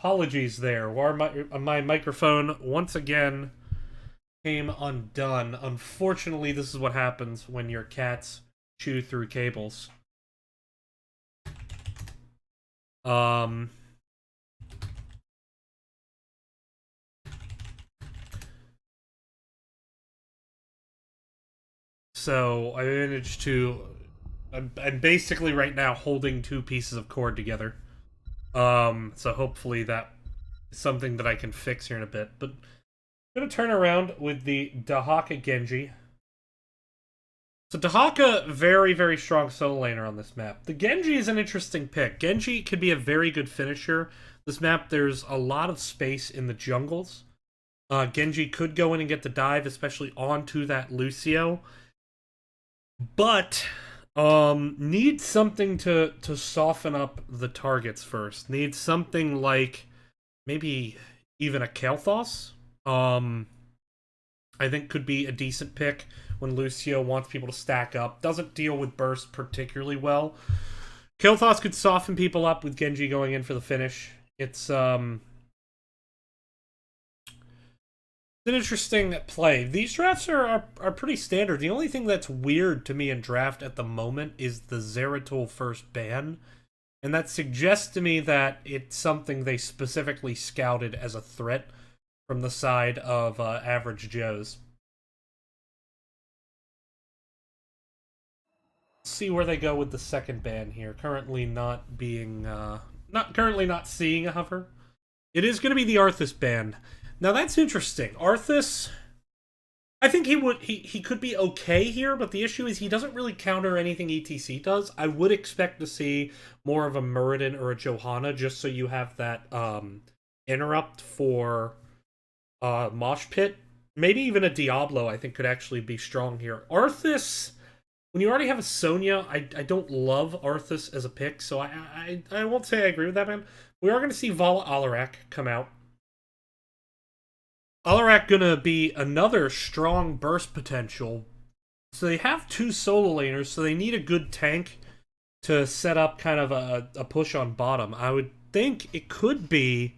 Apologies there. My microphone once again came undone. Unfortunately, this is what happens when your cats chew through cables. Um... So I managed to. I'm basically right now holding two pieces of cord together. So hopefully that is something that I can fix here in a bit. But I'm gonna turn around with the Dahaka Genji. So Dahaka, very, very strong solo laner on this map. The Genji is an interesting pick. Genji could be a very good finisher. This map, there's a lot of space in the jungles. Genji could go in and get the dive, especially onto that Lucio. But need something to soften up the targets first. Need something like maybe even a Kael'thas. I think could be a decent pick when Lucio wants people to stack up. Doesn't deal with burst particularly well. Kael'thas could soften people up with Genji going in for the finish. It's an interesting play. These drafts are pretty standard. The only thing that's weird to me in draft at the moment is the Zeratul first ban. And that suggests to me that it's something they specifically scouted as a threat from the side of Average Joes. Let's see where they go with the second ban here. Currently not being not seeing a hover. It is going to be the Arthas ban. Now that's interesting. Arthas, I think he could be okay here, but the issue is he doesn't really counter anything ETC does. I would expect to see more of a Muradin or a Johanna, just so you have that interrupt for Mosh Pit. Maybe even a Diablo I think could actually be strong here. Arthas, when you already have a Sonya, I don't love Arthas as a pick, so I won't say I agree with that, man. We are going to see Vala Alarak come out. Alarak gonna be another strong burst potential. So they have two solo laners, so they need a good tank to set up kind of a push on bottom. I would think it could be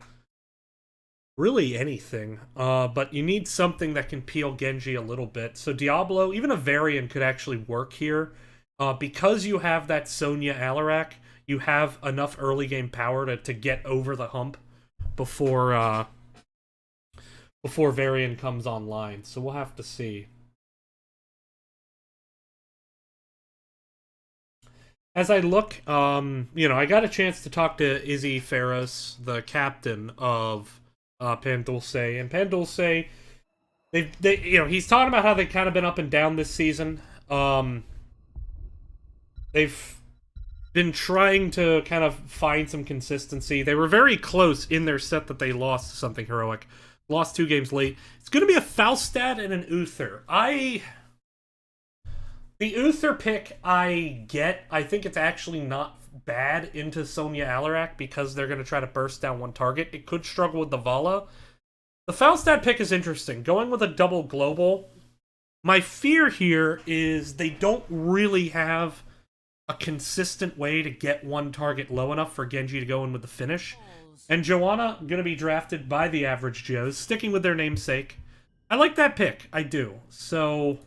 really anything, but you need something that can peel Genji a little bit. So Diablo, even a Varian could actually work here. Because you have that Sonya Alarak, you have enough early game power to get over the hump before Varian comes online, so we'll have to see. As I look, I got a chance to talk to Izzy Ferros, the captain of Pan Dulce, and Pan Dulce, he's talking about how they've kind of been up and down this season. They've been trying to kind of find some consistency. They were very close in their set that they lost to something heroic. Lost 2 games late. It's going to be a Falstad and an Uther. The Uther pick I get. I think it's actually not bad into Sonya Alarak because they're going to try to burst down one target. It could struggle with the Vala. The Falstad pick is interesting. Going with a double global. My fear here is they don't really have a consistent way to get one target low enough for Genji to go in with the finish. And Joanna, going to be drafted by the Average Joes, sticking with their namesake. I like that pick. I do. So,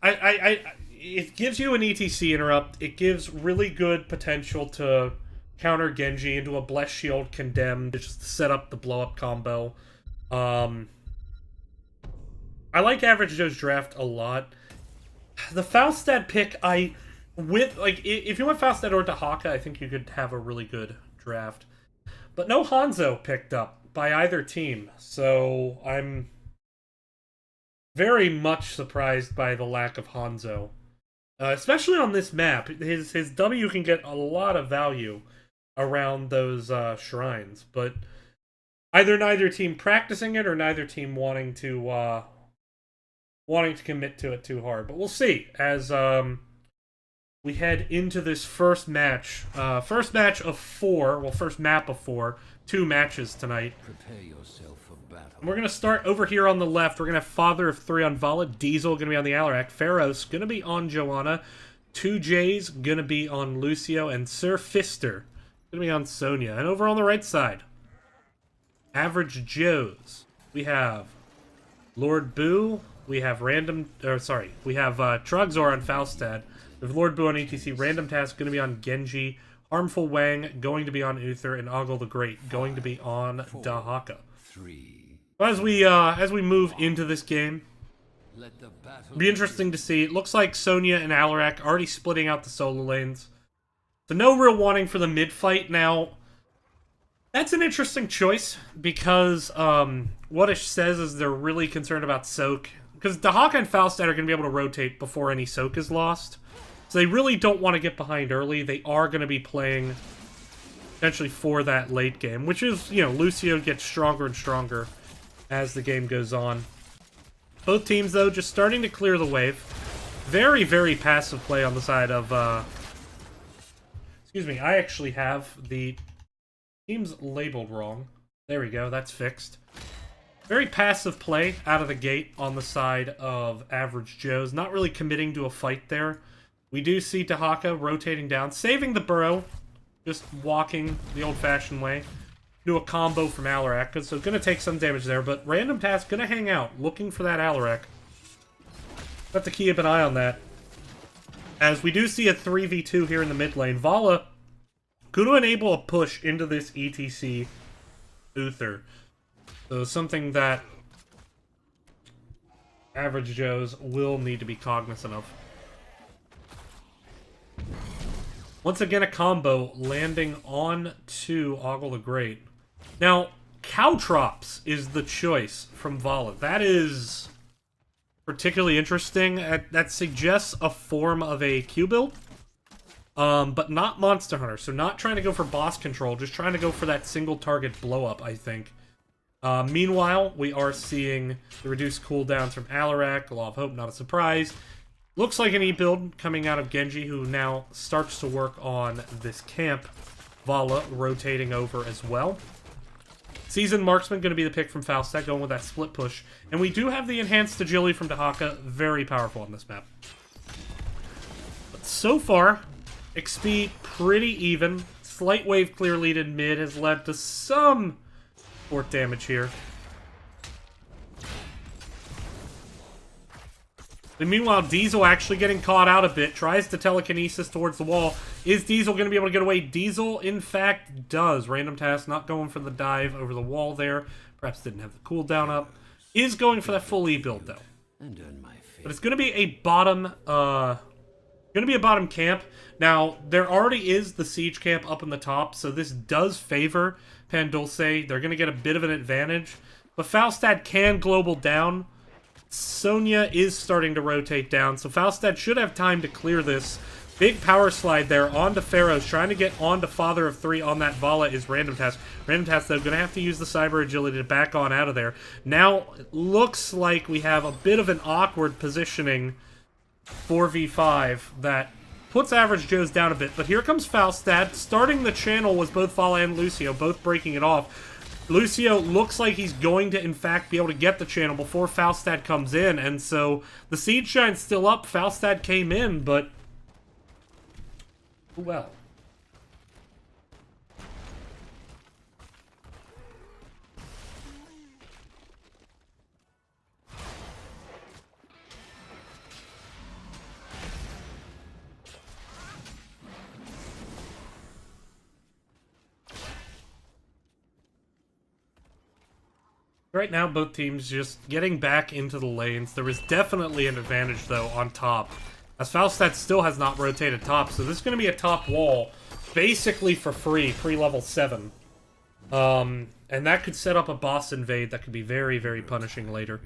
it gives you an ETC interrupt. It gives really good potential to counter Genji into a Blessed Shield Condemned, just to set up the blow-up combo. I like Average Joe's draft a lot. The Falstad pick, if you went Falstad or Dahaka, I think you could have a really good draft. But no Hanzo picked up by either team, so I'm very much surprised by the lack of Hanzo. Especially on this map. His W can get a lot of value around those shrines, but either neither team practicing it or neither team wanting to commit to it too hard. But we'll see as we head into this first match. First match of 4. Well, first map of 4. 2 matches tonight. Prepare yourself for battle. And we're going to start over here on the left. We're going to have Father of 3 on Vala. Diesel going to be on the Alarak. Pharos going to be on Joanna. 2J's going to be on Lucio. And Sir Fister Gonna be on Sonya. And over on the right side, Average Joes. We have Lord Boo. We have we have Trugzor on Falstad. We have Lord Boo on ETC. Random Task going to be on Genji. Harmful Wang going to be on Uther, and Ogle the Great going to be on Dahaka. As we move into this game, it'll be interesting to see. It looks like Sonya and Alarak already splitting out the solo lanes. So no real wanting for the mid fight now. That's an interesting choice because what it says is they're really concerned about soak. Because Dahaka and Falstad are going to be able to rotate before any soak is lost. So they really don't want to get behind early. They are going to be playing potentially for that late game. Which is, you know, Lucio gets stronger and stronger as the game goes on. Both teams, though, just starting to clear the wave. Very, very passive play on the side of... Excuse me, I actually have the teams labeled wrong. There we go, that's fixed. Very passive play out of the gate on the side of Average Joe's. Not really committing to a fight there. We do see Dahaka rotating down, saving the burrow. Just walking the old-fashioned way. Do a combo from Alarak, so going to take some damage there. But Random Task going to hang out, looking for that Alarak. Have to keep an eye on that. As we do see a 3v2 here in the mid lane. Vala going to enable a push into this ETC Uther. So something that Average Joes will need to be cognizant of. Once again, a combo landing on to Ogle the Great. Now, Caltrops is the choice from Vala. That is particularly interesting. That suggests a form of a Q build. But not Monster Hunter. So not trying to go for boss control. Just trying to go for that single target blow up, I think. Meanwhile, we are seeing the reduced cooldowns from Alarak. Law of Hope, not a surprise. Looks like an E-build coming out of Genji, who now starts to work on this camp. Vala rotating over as well. Seasoned Marksman going to be the pick from Falstad, going with that split push. And we do have the enhanced agility from Dahaka, very powerful on this map. But so far, XP pretty even. Slight wave clear lead in mid has led to some fort damage here. And meanwhile, Diesel actually getting caught out a bit. Tries to telekinesis towards the wall. Is Diesel going to be able to get away? Diesel, in fact, does. Random Task not going for the dive over the wall there. Perhaps didn't have the cooldown up. Is going for that full E-build, though. But it's going to be a bottom... camp. Now, there already is the siege camp up in the top, so this does favor Dulce. They're going to get a bit of an advantage. But Falstad can global down. Sonya is starting to rotate down, so Falstad should have time to clear this. Big power slide there onto Pharaohs, trying to get onto Father of Three on that Vala is Random Task. Random Task, though, going to have to use the Cyber Agility to back on out of there. Now, it looks like we have a bit of an awkward positioning 4v5 that puts Average Joe's down a bit. But here comes Falstad. Starting the channel was both Vala and Lucio, both breaking it off. Lucio looks like he's going to, in fact, be able to get the channel before Falstad comes in. And so the Siege Shine's still up. Falstad came in, but... well. Right now, both teams just getting back into the lanes. There is definitely an advantage, though, on top. As Falstad still has not rotated top, so this is going to be a top wall, basically for free, pre-level 7. And that could set up a boss invade that could be very, very punishing later.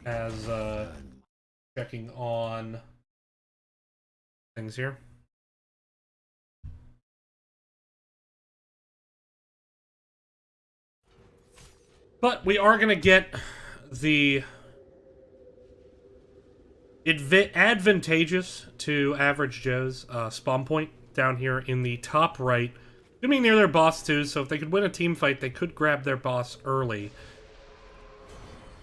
As, checking on things here. But we are going to get the advantageous to Average Joe's spawn point down here in the top right. Gonna be near their boss too, so if they could win a team fight, they could grab their boss early.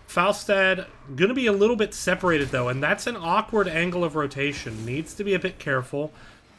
Falstad gonna be a little bit separated though, and that's an awkward angle of rotation. Needs to be a bit careful.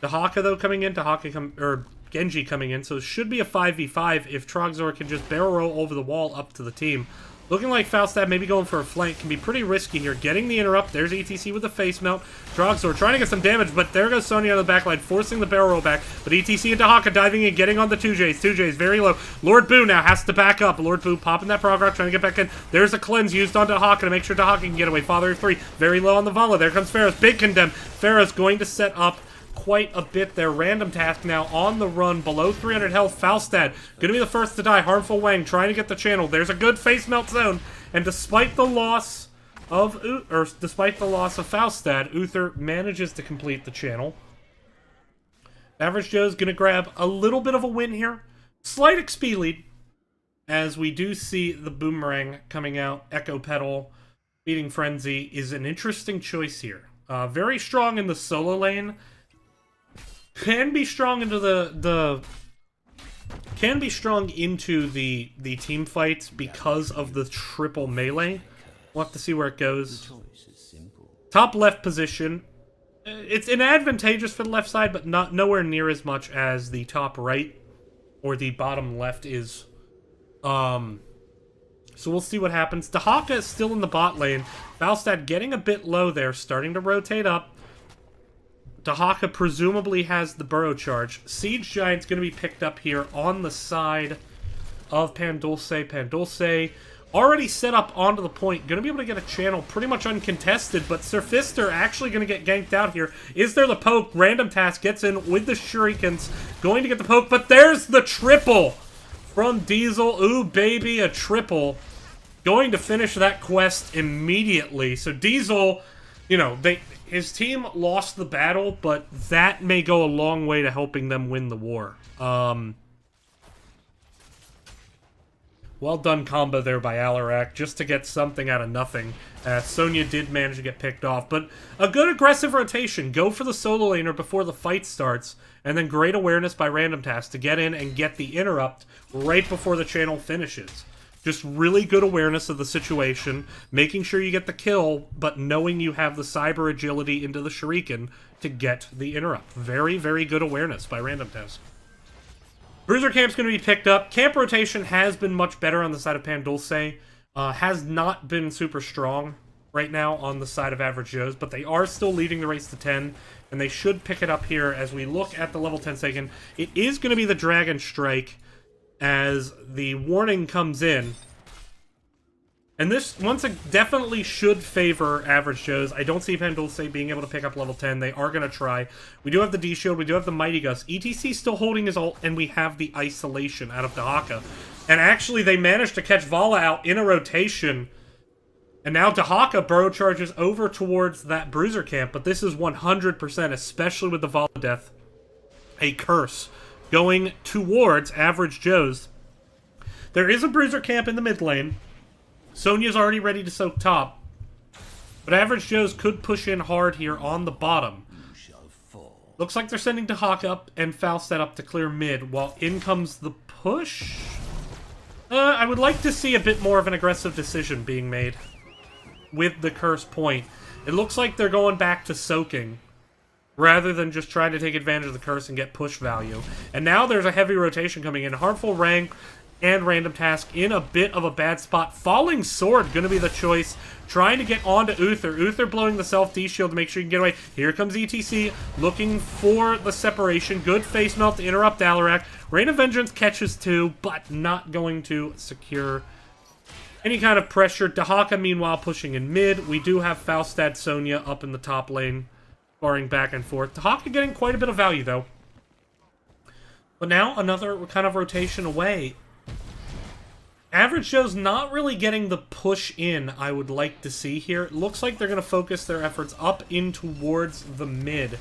Dahaka, though, coming in. Or Genji coming in. So it should be a 5v5 if Trogzor can just barrel roll over the wall up to the team. Looking like Falstad maybe going for a flank can be pretty risky here. Getting the interrupt. There's ETC with the face melt. Trogzor trying to get some damage, but there goes Sonya on the backline, forcing the barrel roll back. But ETC and Dahaka diving in, getting on the 2Js. 2Js very low. Lord Boo now has to back up. Lord Boo popping that prog rock, trying to get back in. There's a cleanse used on Dahaka to make sure Dahaka can get away. Father of 3, very low on the Vala. There comes Pharos. Big condemn. Pharos going to set up quite a bit there. Random task now on the run, below 300 health. Falstad gonna be the first to die. Harmful Wang trying to get the channel. There's a good face melt zone, and despite the loss of Falstad, Uther manages to complete the channel. Average Joe's gonna grab a little bit of a win here. Slight XP lead, as we do see the boomerang coming out. Echo Pedal beating Frenzy is an interesting choice here. Very strong in the solo lane. Can be strong into the team fights because of the triple melee. We'll have to see where it goes. Top left position. It's advantageous for the left side, but nowhere near as much as the top right or the bottom left is. So we'll see what happens. Dahaka is still in the bot lane. Falstad getting a bit low there, starting to rotate up. Dahaka presumably has the burrow charge. Siege Giant's going to be picked up here on the side of Pandulce. Pandulce already set up onto the point. Going to be able to get a channel pretty much uncontested, but Surfister actually going to get ganked out here. Is there the poke? Random task gets in with the shurikens. Going to get the poke, but there's the triple from Diesel. Ooh, baby, a triple. Going to finish that quest immediately. So Diesel, you know, his team lost the battle, but that may go a long way to helping them win the war. Well done combo there by Alarak, just to get something out of nothing. Sonya did manage to get picked off, but a good aggressive rotation. Go for the solo laner before the fight starts, and then great awareness by Random Task to get in and get the interrupt right before the channel finishes. Just really good awareness of the situation, making sure you get the kill, but knowing you have the cyber agility into the shuriken to get the interrupt. Very, very good awareness by Random Task. Bruiser Camp's going to be picked up. Camp rotation has been much better on the side of Pandulce. Has not been super strong right now on the side of Average Joe's, but they are still leading the race to 10, and they should pick it up here as we look at the level 10 second. It is going to be the Dragon Strike as the warning comes in. And this, once again, definitely should favor Average Joe's. I don't see Pandulce being able to pick up level 10. They are going to try. We do have the D-Shield. We do have the Mighty Gust. ETC still holding his ult, and we have the Isolation out of Dahaka. And actually, they managed to catch Vala out in a rotation. And now Dahaka burrow charges over towards that Bruiser Camp. But this is 100%, especially with the Vala death, a curse going towards Average Joe's. There is a Bruiser Camp in the mid lane. Sonya's already ready to soak top. But Average Joe's could push in hard here on the bottom. Looks like they're sending Dahaka up and Falstad up to clear mid, while in comes the push. I would like to see a bit more of an aggressive decision being made with the curse point. It looks like they're going back to soaking, rather than just trying to take advantage of the curse and get push value. And now there's a heavy rotation coming in. Harmful Rang and Random Task in a bit of a bad spot. Falling Sword going to be the choice. Trying to get onto Uther. Uther blowing the self-D-shield to make sure you can get away. Here comes ETC looking for the separation. Good face melt to interrupt Alarak. Rain of Vengeance catches two, but not going to secure any kind of pressure. Dahaka, meanwhile, pushing in mid. We do have Falstad Sonya up in the top lane, barring back and forth. Dahaka getting quite a bit of value, though. But now another kind of rotation away. Average Joe's not really getting the push in I would like to see here. It looks like they're going to focus their efforts up in towards the mid.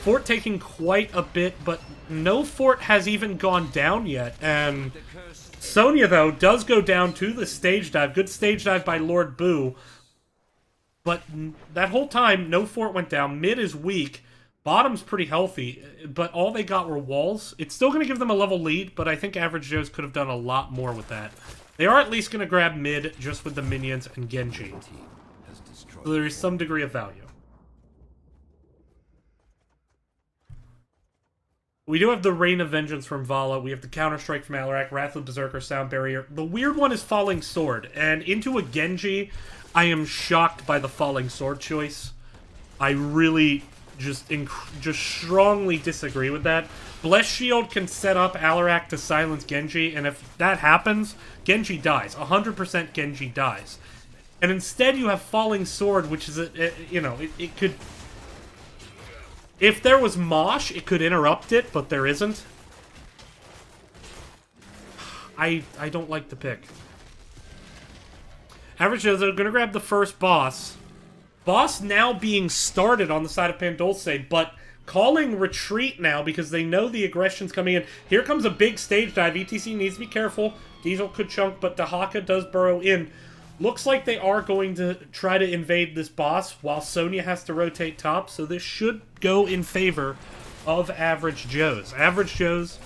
Fort taking quite a bit, but no fort has even gone down yet. And Sonya, though, does go down to the stage dive. Good stage dive by Lord Boo. But that whole time, no fort went down. Mid is weak. Bottom's pretty healthy, but all they got were walls. It's still going to give them a level lead, but I think Average Joe's could have done a lot more with that. They are at least going to grab mid just with the minions and Genji. So there is some degree of value. We do have the Rain of Vengeance from Vala. We have the Counter-Strike from Alarak, Wrath of Berserker, Sound Barrier. The weird one is Falling Sword. And into a Genji, I am shocked by the Falling Sword choice. I really just strongly disagree with that. Bless Shield can set up Alarak to silence Genji, and if that happens, Genji dies. 100% Genji dies. And instead you have Falling Sword, which is, it could... If there was Mosh, it could interrupt it, but there isn't. I don't like the pick. Average Joes are going to grab the first boss. Boss now being started on the side of Pandulce, but calling retreat now because they know the aggression's coming in. Here comes a big stage dive. ETC needs to be careful. Diesel could chunk, but Dahaka does burrow in. Looks like they are going to try to invade this boss while Sonya has to rotate top, so this should go in favor of Average Joes. Average Joes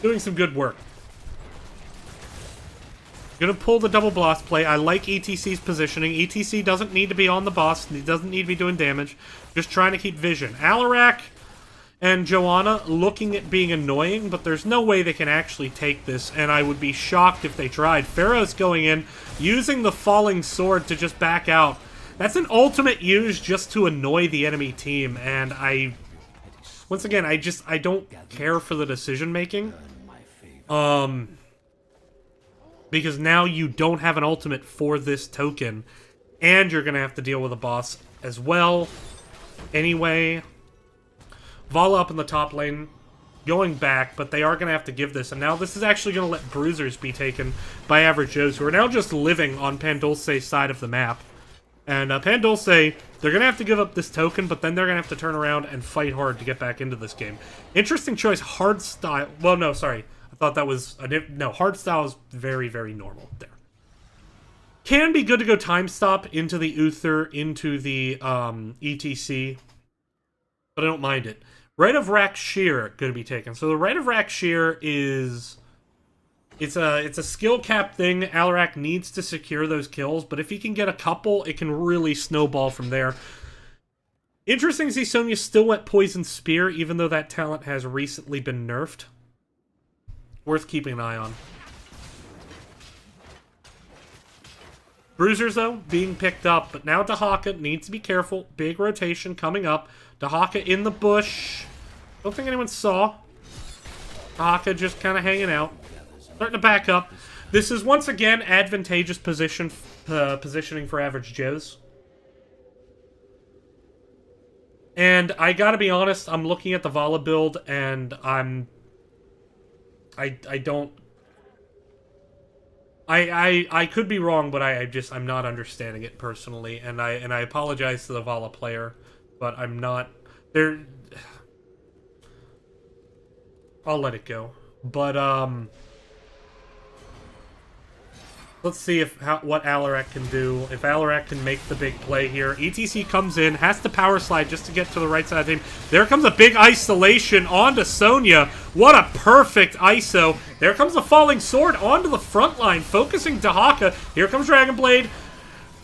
doing some good work. Gonna pull the double blast play. I like ETC's positioning. ETC doesn't need to be on the boss. He doesn't need to be doing damage. Just trying to keep vision. Alarak and Joanna looking at being annoying, but there's no way they can actually take this, and I would be shocked if they tried. Pharaoh's going in, using the Falling Sword to just back out. That's an ultimate use just to annoy the enemy team, and once again, I don't care for the decision-making. Because now you don't have an ultimate for this token, and you're going to have to deal with a boss as well. Anyway, Vala up in the top lane, going back, but they are going to have to give this. And now this is actually going to let Bruisers be taken by Average Joes, who are now just living on Pandulce's side of the map. And Pandulce, they're going to have to give up this token, but then they're going to have to turn around and fight hard to get back into this game. Interesting choice, Hardstyle. Well, no, sorry. I thought that was... No, Hardstyle is very, very normal there. Can be good to go time stop into the Uther, into the ETC, but I don't mind it. Rite of Rakshir going to be taken. So the Rite of Rakshir is... It's a skill cap thing. Alarak needs to secure those kills, but if he can get a couple, it can really snowball from there. Interesting to see Sonya still went Poison Spear, even though that talent has recently been nerfed. Worth keeping an eye on. Bruisers, though, being picked up, but now Dahaka needs to be careful. Big rotation coming up. Dahaka in the bush. Don't think anyone saw. Dahaka just kind of hanging out. Starting to back up. This is, once again, advantageous positioning for Average Joes. And I gotta be honest, I'm looking at the Vala build, and I could be wrong, but I'm not understanding it personally, and I apologize to the Vala player, but I'm not there. I'll let it go. But let's see what Alarak can do. If Alarak can make the big play here. ETC comes in, has to power slide just to get to the right side of the team. There comes a big isolation onto Sonya. What a perfect ISO. There comes the Falling Sword onto the front line, focusing Dahaka. Here comes Dragon Blade,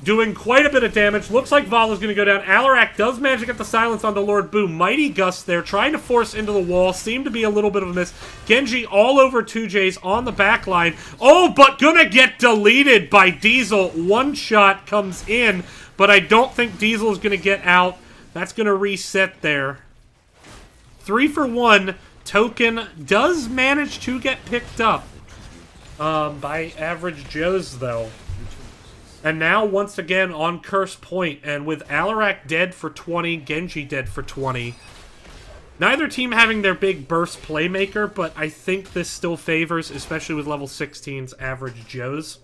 doing quite a bit of damage. Looks like Vala's going to go down. Alarak does manage to get the silence on the Lord Boom. Mighty Gust there, trying to force into the wall. Seemed to be a little bit of a miss. Genji all over 2J's on the back line. Oh, but gonna get deleted by Diesel. One shot comes in, but I don't think Diesel is going to get out. That's going to reset there. 3 for 1. Token does manage to get picked up by Average Joes, though. And now, once again, on Curse Point, and with Alarak dead for 20, Genji dead for 20. Neither team having their big burst playmaker, but I think this still favors, especially with level 16's Average Joes.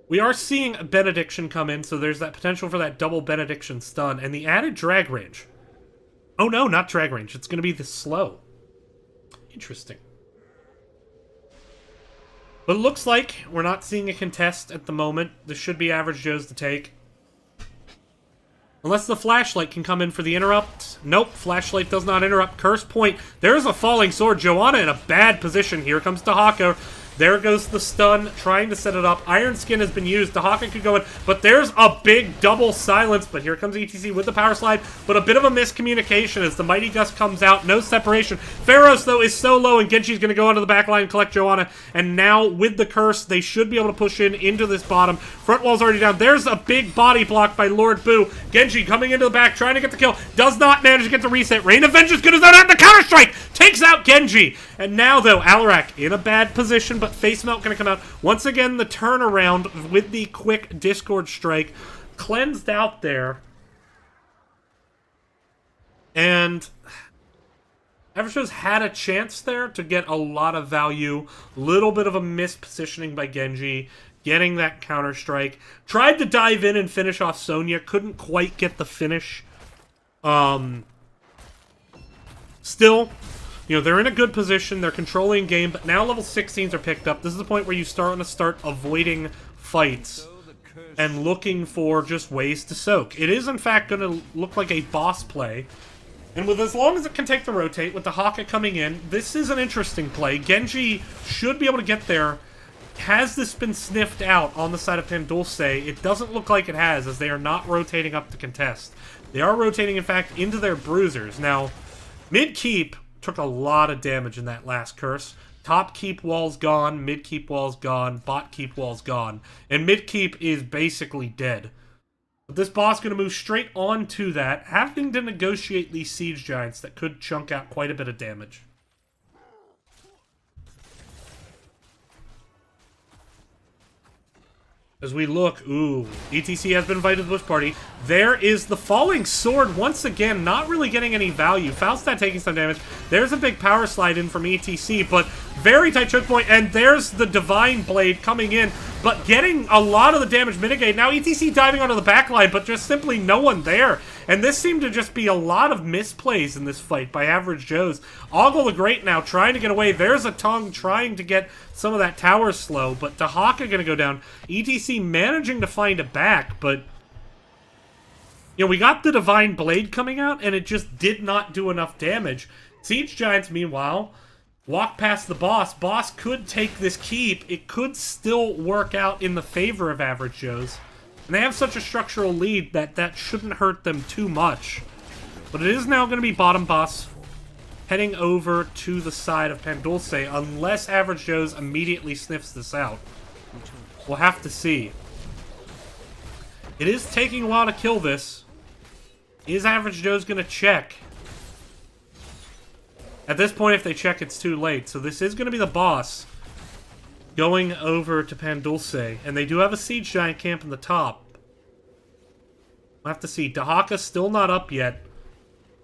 We are seeing a Benediction come in, so there's that potential for that double Benediction stun, and the added drag range. Oh no, not drag range. It's going to be the slow. Interesting. But it looks like we're not seeing a contest at the moment. This should be Average Joe's to take. Unless the Flashlight can come in for the interrupt. Nope, Flashlight does not interrupt. Curse Point. There's a Falling Sword. Joanna in a bad position. Here comes Dahaka. There goes the stun, trying to set it up. Iron Skin has been used. Dahaka could go in, but there's a big double silence. But here comes ETC with the power slide, but a bit of a miscommunication as the Mighty Gust comes out. No separation. Pharaohs, though, is so low, and Genji's going to go onto the back line and collect Joanna. And now, with the curse, they should be able to push in into this bottom. Front wall's already down. There's a big body block by Lord Boo. Genji coming into the back, trying to get the kill. Does not manage to get the reset. Rain of Vengeance going to zone out the counter-strike. Takes out Genji. And now, though, Alarak in a bad position, but Face Melt going to come out. Once again, the turnaround with the quick Discord strike. Cleansed out there. And Average Joe's had a chance there to get a lot of value. Little bit of a mispositioning by Genji. Getting that counter-strike. Tried to dive in and finish off Sonya. Couldn't quite get the finish. Still, you know, they're in a good position. They're controlling game, but now level 16s are picked up. This is the point where you start avoiding fights and looking for just ways to soak. It is, in fact, going to look like a boss play. And with as long as it can take the rotate, with the Haka coming in, this is an interesting play. Genji should be able to get there. Has this been sniffed out on the side of Dulce? It doesn't look like it has, as they are not rotating up to contest. They are rotating, in fact, into their bruisers. Now, mid-keep took a lot of damage in that last curse. Top keep wall's gone, mid-keep wall's gone, bot keep wall's gone. And mid-keep is basically dead. But this boss going to move straight on to that, having to negotiate these siege giants that could chunk out quite a bit of damage. As we look, ooh, ETC has been invited to the bush party. There is the falling sword once again, not really getting any value. Falstad taking some damage. There's a big power slide in from ETC, but very tight choke point. And there's the Divine Blade coming in, but getting a lot of the damage mitigated. Now ETC diving onto the back line, but just simply no one there. And this seemed to just be a lot of misplays in this fight by Average Joe's. Ogle the Great now trying to get away. There's a tongue trying to get some of that tower slow, but Dahaka going to go down. ETC managing to find it back, but you know, we got the Divine Blade coming out, and it just did not do enough damage. Siege Giants, meanwhile, walk past the boss. Boss could take this keep. It could still work out in the favor of Average Joe's. And they have such a structural lead that that shouldn't hurt them too much. But it is now going to be bottom boss heading over to the side of Dulce, unless Average Joe's immediately sniffs this out. We'll have to see. It is taking a while to kill this. Is Average Joe's going to check? At this point, if they check, it's too late. So this is going to be the boss going over to Dulce. And they do have a Siege Giant camp in the top. We'll have to see. Dahaka still not up yet.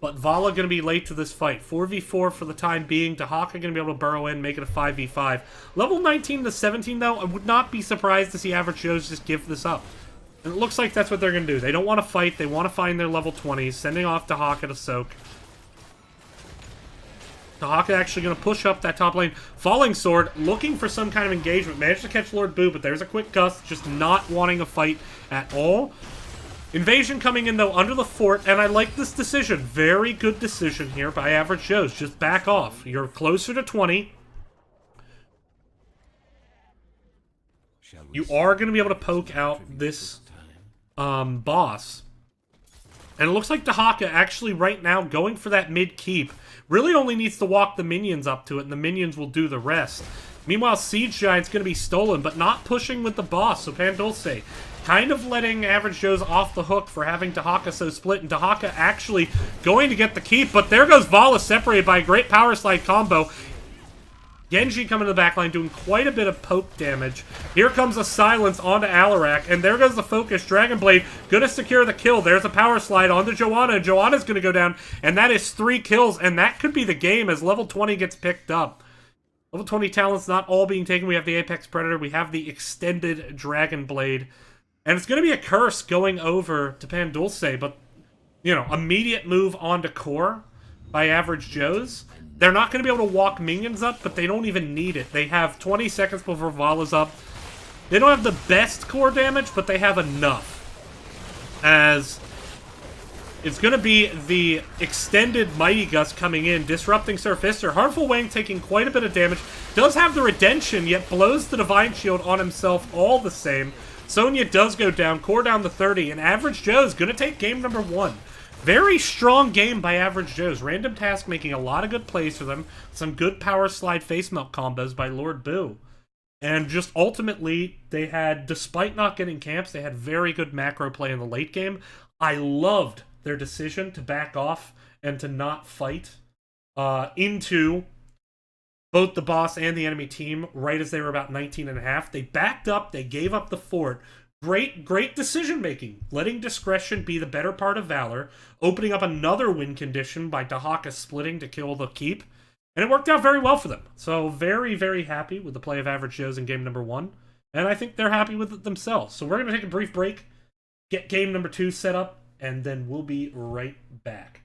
But Vala going to be late to this fight. 4v4 for the time being. Dahaka going to be able to burrow in, make it a 5v5. Level 19 to 17, though, I would not be surprised to see Average Joe's just give this up. And it looks like that's what they're going to do. They don't want to fight. They want to find their level 20s. Sending off Dahaka to soak. Dahaka actually going to push up that top lane. Falling Sword, looking for some kind of engagement. Managed to catch Lord Boo, but there's a quick gust. Just not wanting a fight at all. Invasion coming in, though, under the fort, and I like this decision. Very good decision here by Average Joe's. Just back off. You're closer to 20. You are going to be able to poke out this boss. And it looks like Dahaka actually right now going for that mid-keep. Really only needs to walk the minions up to it, and the minions will do the rest. Meanwhile, Siege Giant's going to be stolen, but not pushing with the boss, so Dulce kind of letting Average Joe's off the hook for having Dahaka so split, and Dahaka actually going to get the keep, but there goes Vala separated by a great power slide combo. Genji coming to the backline, doing quite a bit of poke damage. Here comes a silence onto Alarak, and there goes the focus. Dragon Blade gonna secure the kill. There's a power slide onto Joanna, and Joanna's gonna go down, and that is 3 kills, and that could be the game as level 20 gets picked up. Level 20 talents not all being taken. We have the Apex Predator, we have the extended Dragon Blade, and it's gonna be a curse going over to Dulce, but, you know, immediate move onto core by Average Joe's. They're not going to be able to walk minions up, but they don't even need it. They have 20 seconds before Vala's up. They don't have the best core damage, but they have enough. As It's going to be the extended Mighty Gust coming in, disrupting Sir Fister. Harmful Wang taking quite a bit of damage. Does have the Redemption, yet blows the Divine Shield on himself all the same. Sonya does go down, core down to 30, and Average Joe's going to take game number 1. Very strong game by Average Joe's. Random Task making a lot of good plays for them. Some good power slide face melt combos by Lord Boo. And just ultimately, they had, despite not getting camps, they had very good macro play in the late game. I loved their decision to back off and to not fight into both the boss and the enemy team right as they were about 19.5. They backed up, they gave up the fort. Great decision making. Letting discretion be the better part of valor. Opening up another win condition by Dahaka splitting to kill the keep. And it worked out very well for them. So very, very happy with the play of Average Joe's in game number 1. And I think they're happy with it themselves. So we're going to take a brief break, get game number 2 set up, and then we'll be right back.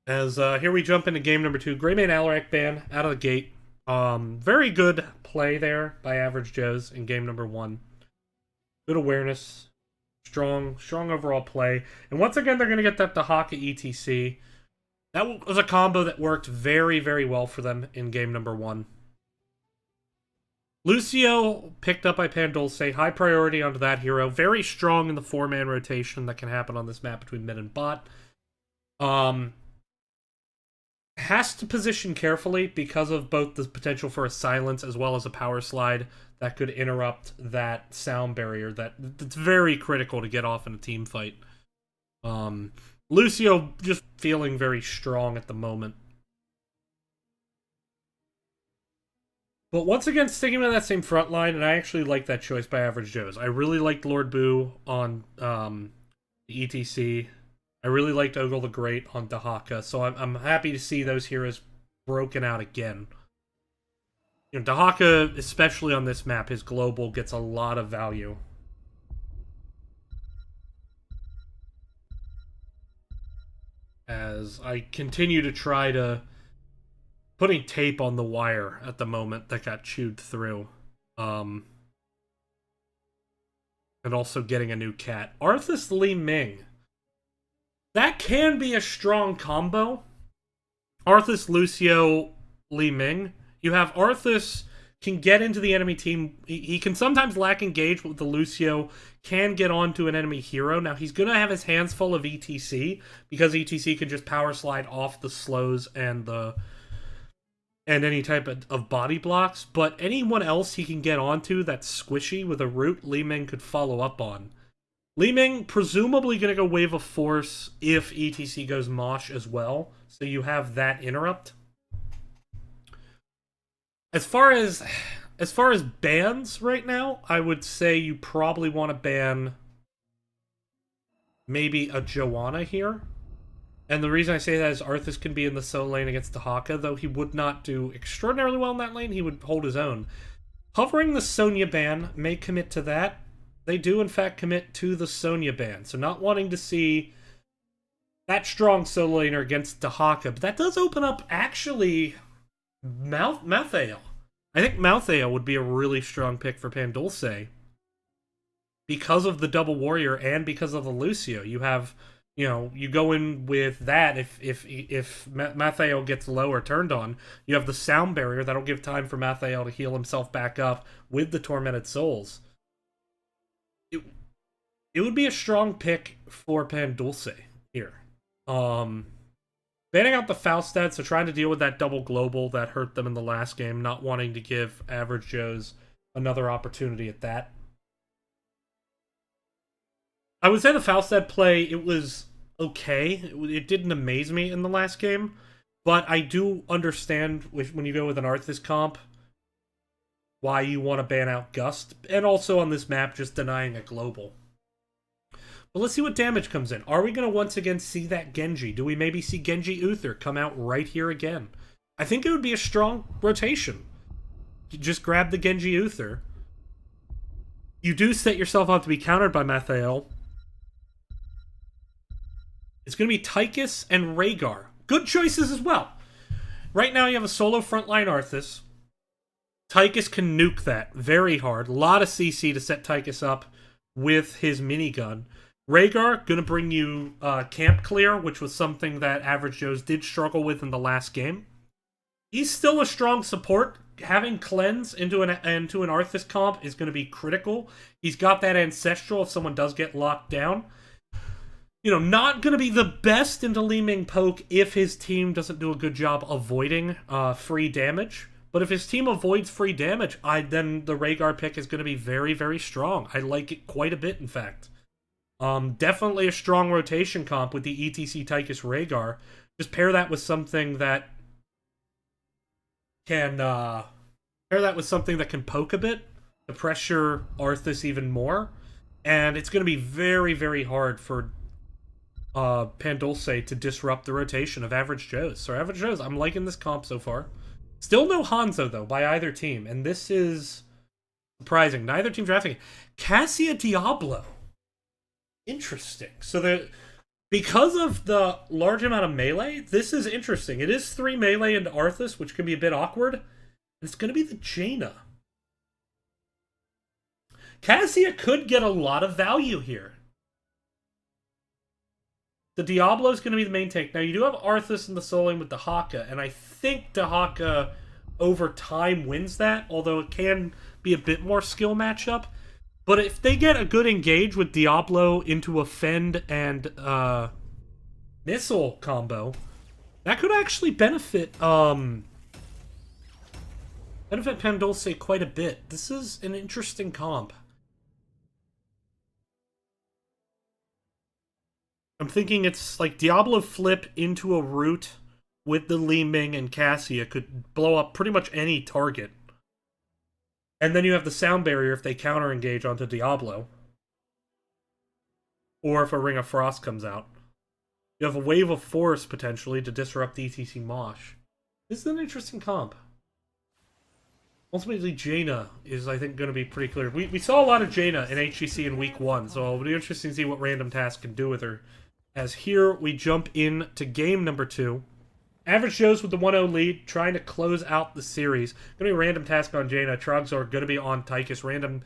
As here we jump into game number 2. Greymane Alarak ban out of the gate. Very good play there by Average Joe's in game number 1. Good awareness. Strong overall play. And once again, they're going to get that Dahaka ETC. That was a combo that worked very, very well for them in game number 1. Lucio picked up by Pandulce. High priority onto that hero. Very strong in the 4-man rotation that can happen on this map between mid and bot. Has to position carefully because of both the potential for a silence as well as a power slide that could interrupt that sound barrier that's very critical to get off in a team fight. Lucio just feeling very strong at the moment. But once again, sticking with that same front line, and I actually like that choice by Average Joe's. I really liked Lord Boo on the ETC. I really liked Ogle the Great on Dahaka, so I'm happy to see those heroes broken out again. You know, Dahaka, especially on this map, his global gets a lot of value. As I continue to try to putting tape on the wire at the moment that got chewed through. And also getting a new cat. Arthas Li Ming. That can be a strong combo. Arthas, Lucio, Li Ming. You have Arthas can get into the enemy team. He can sometimes lack engage, but with the Lucio can get onto an enemy hero. Now, he's going to have his hands full of ETC, because ETC can just power slide off the slows and any type of body blocks. But anyone else he can get onto that's squishy with a root, Li Ming could follow up on. Li Ming presumably going to go Wave of Force if ETC goes Mosh as well, so you have that interrupt. As far as bans right now, I would say you probably want to ban maybe a Joanna here. And the reason I say that is Arthas can be in the solo lane against Dahaka, though he would not do extraordinarily well in that lane. He would hold his own. Hovering the Sonya ban may commit to that. They do, in fact, commit to the Sonya ban. So not wanting to see that strong solo laner against Dahaka. But that does open up, actually, Malthael. I think Malthael would be a really strong pick for Pandulce. Because of the double warrior and because of the Lucio. You have, you know, you go in with that if Malthael gets low or turned on. You have the sound barrier that'll give time for Malthael to heal himself back up with the Tormented Souls. It would be a strong pick for Pandulce here. Banning out the Falstad, so trying to deal with that double global that hurt them in the last game, not wanting to give Average Joe's another opportunity at that. I would say the Falstad play, it was okay. It didn't amaze me in the last game, but I do understand when you go with an Arthas comp why you want to ban out Gust, and also on this map just denying a global. But let's see what damage comes in. Are we going to once again see that Genji? Do we maybe see Genji Uther come out right here again? I think it would be a strong rotation. You just grab the Genji Uther. You do set yourself up to be countered by Malthael. It's going to be Tychus and Rhaegar. Good choices as well. Right now you have a solo frontline Arthas. Tychus can nuke that very hard. A lot of CC to set Tychus up with his minigun. Rhaegar, going to bring you camp clear, which was something that Average Joe's did struggle with in the last game. He's still a strong support. Having cleanse into an Arthas comp is going to be critical. He's got that ancestral if someone does get locked down. You know, not going to be the best into Li Ming poke if his team doesn't do a good job avoiding free damage. But if his team avoids free damage, then the Rhaegar pick is going to be very, very strong. I like it quite a bit, in fact. Definitely a strong rotation comp with the ETC Tychus Rhaegar. Just pair that with something that can poke a bit to pressure Arthas even more. And it's going to be very, very hard for Pandulce to disrupt the rotation of Average Joe's. So Average Joe's, I'm liking this comp so far. Still no Hanzo, though, by either team. And this is surprising. Neither team drafting. Cassia Diablo. Interesting. So Because of the large amount of melee, this is interesting. It is 3 melee into Arthas, which can be a bit awkward. It's going to be the Jaina. Cassia could get a lot of value here. The Diablo is going to be the main take. Now, you do have Arthas in the solo lane with the Haka, and I think the Haka over time wins that, although it can be a bit more skill matchup. But if they get a good engage with Diablo into a Fend and Missile combo, that could actually benefit Pandulce quite a bit. This is an interesting comp. I'm thinking it's like Diablo flip into a root with the Li Ming and Cassia could blow up pretty much any target. And then you have the sound barrier if they counter engage onto Diablo. Or if a Ring of Frost comes out. You have a Wave of Force potentially to disrupt ETC Mosh. This is an interesting comp. Ultimately, Jaina is, I think, going to be pretty clear. We saw a lot of Jaina in HGC in week 1, so it'll be interesting to see what Random Task can do with her. As here, we jump into game number 2. Average Joe's with the 1-0 lead, trying to close out the series. Going to be a Random Task on Jaina. Trogs are going to be on Tychus. Random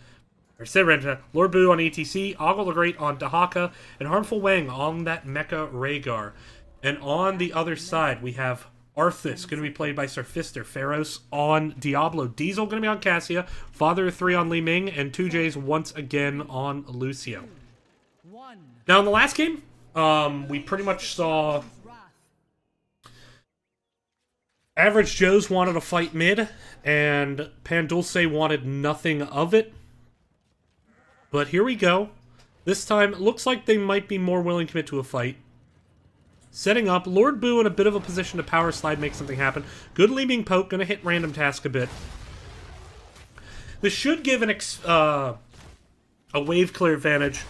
Task. Lord Boo on ETC. Ogle the Great on Dahaka. And Harmful Wang on that Mecha Rhaegar. And on the other side, we have Arthas, going to be played by Surfister. Pharos on Diablo. Diesel going to be on Cassia. Father of 3 on Li Ming. And 2Js once again on Lucio. Now, in the last game, we pretty much saw Average Joe's wanted to fight mid, and Pandulce wanted nothing of it. But here we go. This time, it looks like they might be more willing to commit to a fight. Setting up, Lord Boo in a bit of a position to power slide, make something happen. Good Leaping Poke, gonna hit Random Task a bit. This should give a wave clear advantage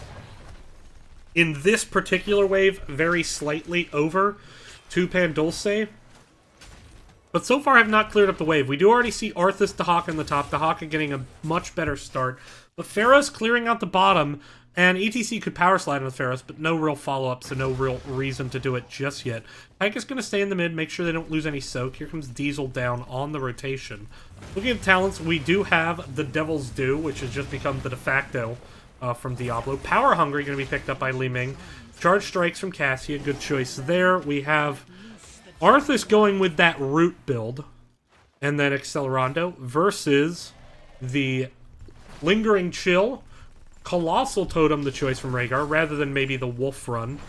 in this particular wave, very slightly over to Pandulce. But so far, I have not cleared up the wave. We do already see Arthas Dahaka in the top. Dahaka getting a much better start. But Pharos clearing out the bottom. And ETC could power slide with Pharos, but no real follow-up, so no real reason to do it just yet. Tyke is going to stay in the mid, make sure they don't lose any soak. Here comes Diesel down on the rotation. Looking at talents, we do have the Devil's Due, which has just become the de facto from Diablo. Power Hungry going to be picked up by Li Ming. Charge Strikes from Cassia, good choice there. We have Arthas going with that root build, and then Accelerando versus the Lingering Chill. Colossal Totem, the choice from Rhaegar, rather than maybe the Wolf Run.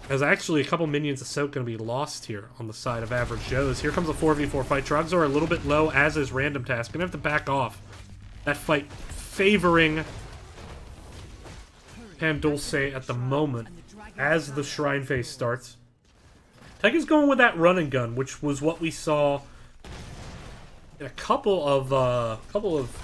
There's actually a couple minions of Soak going to be lost here on the side of Average Joe's. Here comes a 4v4 fight. Trogs are a little bit low, as is Random Task. Going to have to back off. That fight favoring Pandulce at the moment as the Shrine phase starts. Tyke is going with that run and gun, which was what we saw in a couple of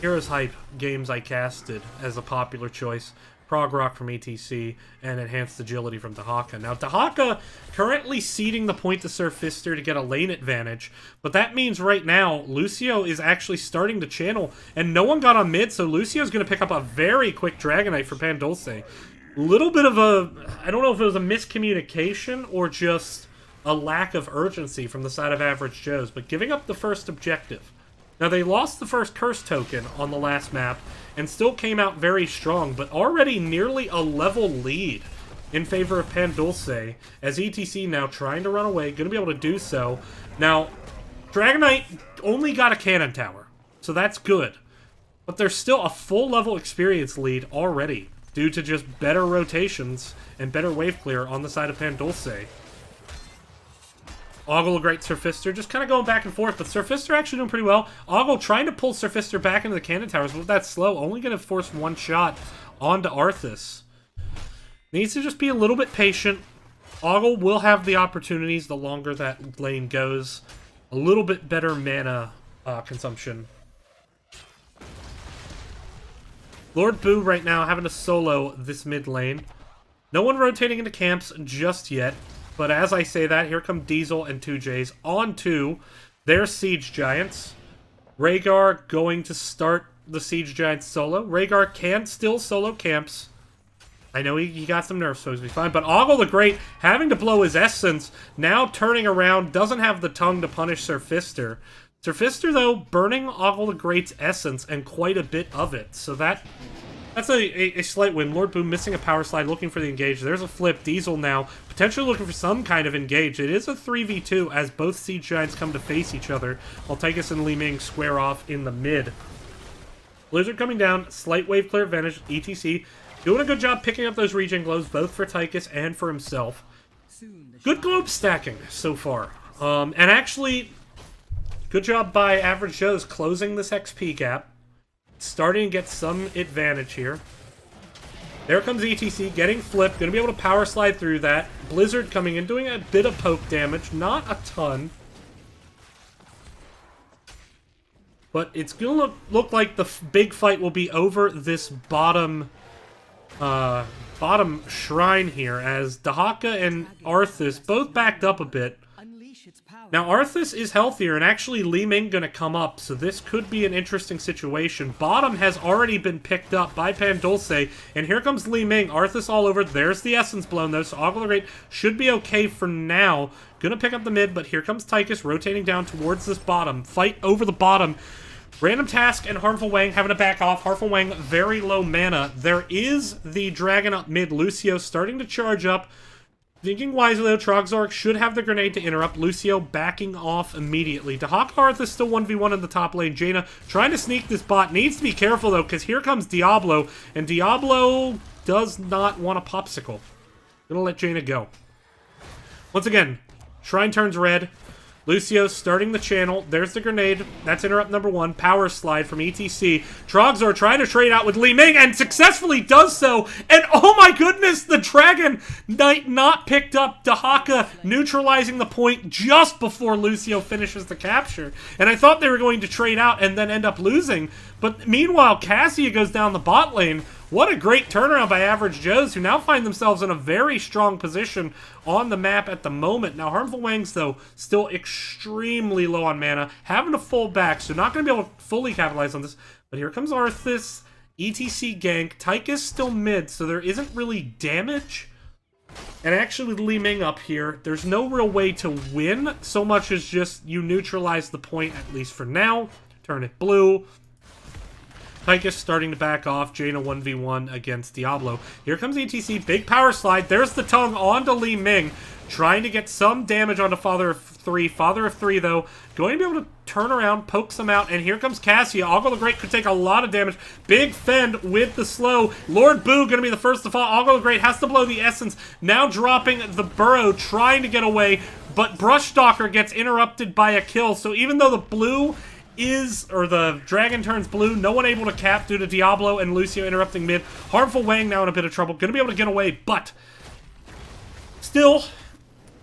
Heroes Hype games I casted as a popular choice. Prog Rock from ATC and Enhanced Agility from Dahaka. Now, Dahaka currently ceding the point to Surfister to get a lane advantage, but that means right now Lucio is actually starting to channel, and no one got on mid, so Lucio's going to pick up a very quick Dragonite for Pandulce. Little bit of a, I don't know if it was a miscommunication or just a lack of urgency from the side of Average Joe's, but giving up the first objective. Now, they lost the first curse token on the last map and still came out very strong, but already nearly a level lead in favor of Pandulce, as ETC now trying to run away, going to be able to do so. Now, Dragonite only got a cannon tower, so that's good. But there's still a full level experience lead already due to just better rotations and better wave clear on the side of Pandulce. Ogle, a great Surfister, just kind of going back and forth, but Surfister actually doing pretty well. Ogle trying to pull Surfister back into the cannon towers, but that's slow. Only going to force one shot onto Arthas. Needs to just be a little bit patient. Ogle will have the opportunities the longer that lane goes. A little bit better mana consumption. Lord Boo right now having to solo this mid lane. No one rotating into camps just yet. But as I say that, here come Diesel and 2Js onto their Siege Giants. Rhaegar going to start the Siege Giants solo. Rhaegar can still solo camps. I know he got some nerfs, so he's be fine. But Ogle the Great, having to blow his essence, now turning around, doesn't have the tongue to punish Sir Fister. Sir Fister, though, burning Ogle the Great's essence, and quite a bit of it. So that's a slight win. Lord Boo missing a power slide, looking for the engage. There's a flip. Diesel now potentially looking for some kind of engage. It is a 3v2 as both Siege Giants come to face each other, while Tychus and Li Ming square off in the mid. Blizzard coming down, slight wave clear advantage, ETC. Doing a good job picking up those regen globes, both for Tychus and for himself. Good globe stacking so far. And actually, good job by Average Joe's closing this XP gap. Starting to get some advantage here. There comes ETC, getting flipped, going to be able to power slide through that. Blizzard coming in, doing a bit of poke damage, not a ton. But it's going to look like the big fight will be over this bottom shrine here, as Dahaka and Arthas both backed up a bit. Now, Arthas is healthier, and actually Li Ming going to come up, so this could be an interesting situation. Bottom has already been picked up by Dulce, and here comes Li Ming. Arthas all over. There's the essence blown, though, so Ogle the Great should be okay for now. Going to pick up the mid, but here comes Tychus rotating down towards this bottom. Fight over the bottom. Random Task and Harmful Wang having to back off. Harmful Wang, very low mana. There is the dragon up mid. Lucio starting to charge up. Thinking wisely, though, Trogzork should have the grenade to interrupt. Lucio backing off immediately. Dahaka Hearth is still 1v1 in the top lane. Jaina trying to sneak this bot. Needs to be careful, though, because here comes Diablo. And Diablo does not want a popsicle. Gonna let Jaina go. Once again, Shrine turns red. Lucio starting the channel. There's the grenade. That's interrupt number 1. Power slide from ETC. Trogzor trying to trade out with Li Ming and successfully does so. And oh my goodness, the Dragon Knight not picked up. Dahaka neutralizing the point just before Lucio finishes the capture. And I thought they were going to trade out and then end up losing. But meanwhile, Cassia goes down the bot lane. What a great turnaround by Average Joes, who now find themselves in a very strong position on the map at the moment. Now, Harmful Wangs, though, still extremely low on mana, having to fall back, so not going to be able to fully capitalize on this. But here comes Arthas, ETC gank. Tychus still mid, so there isn't really damage. And actually, with Li Ming up here, there's no real way to win, so much as just you neutralize the point, at least for now. Turn it blue. Tychus starting to back off. Jaina 1v1 against Diablo. Here comes ETC. Big power slide. There's the tongue onto Li Ming. Trying to get some damage onto Father of 3. Father of 3, though, going to be able to turn around, poke some out. And here comes Cassia. Ogle the Great could take a lot of damage. Big fend with the slow. Lord Boo going to be the first to fall. Ogle the Great has to blow the essence. Now dropping the burrow, trying to get away. But Brushstalker gets interrupted by a kill. So even though the blue the dragon turns blue, no one able to cap due to Diablo and Lucio interrupting mid. Harmful Wang now in a bit of trouble. Going to be able to get away, but still,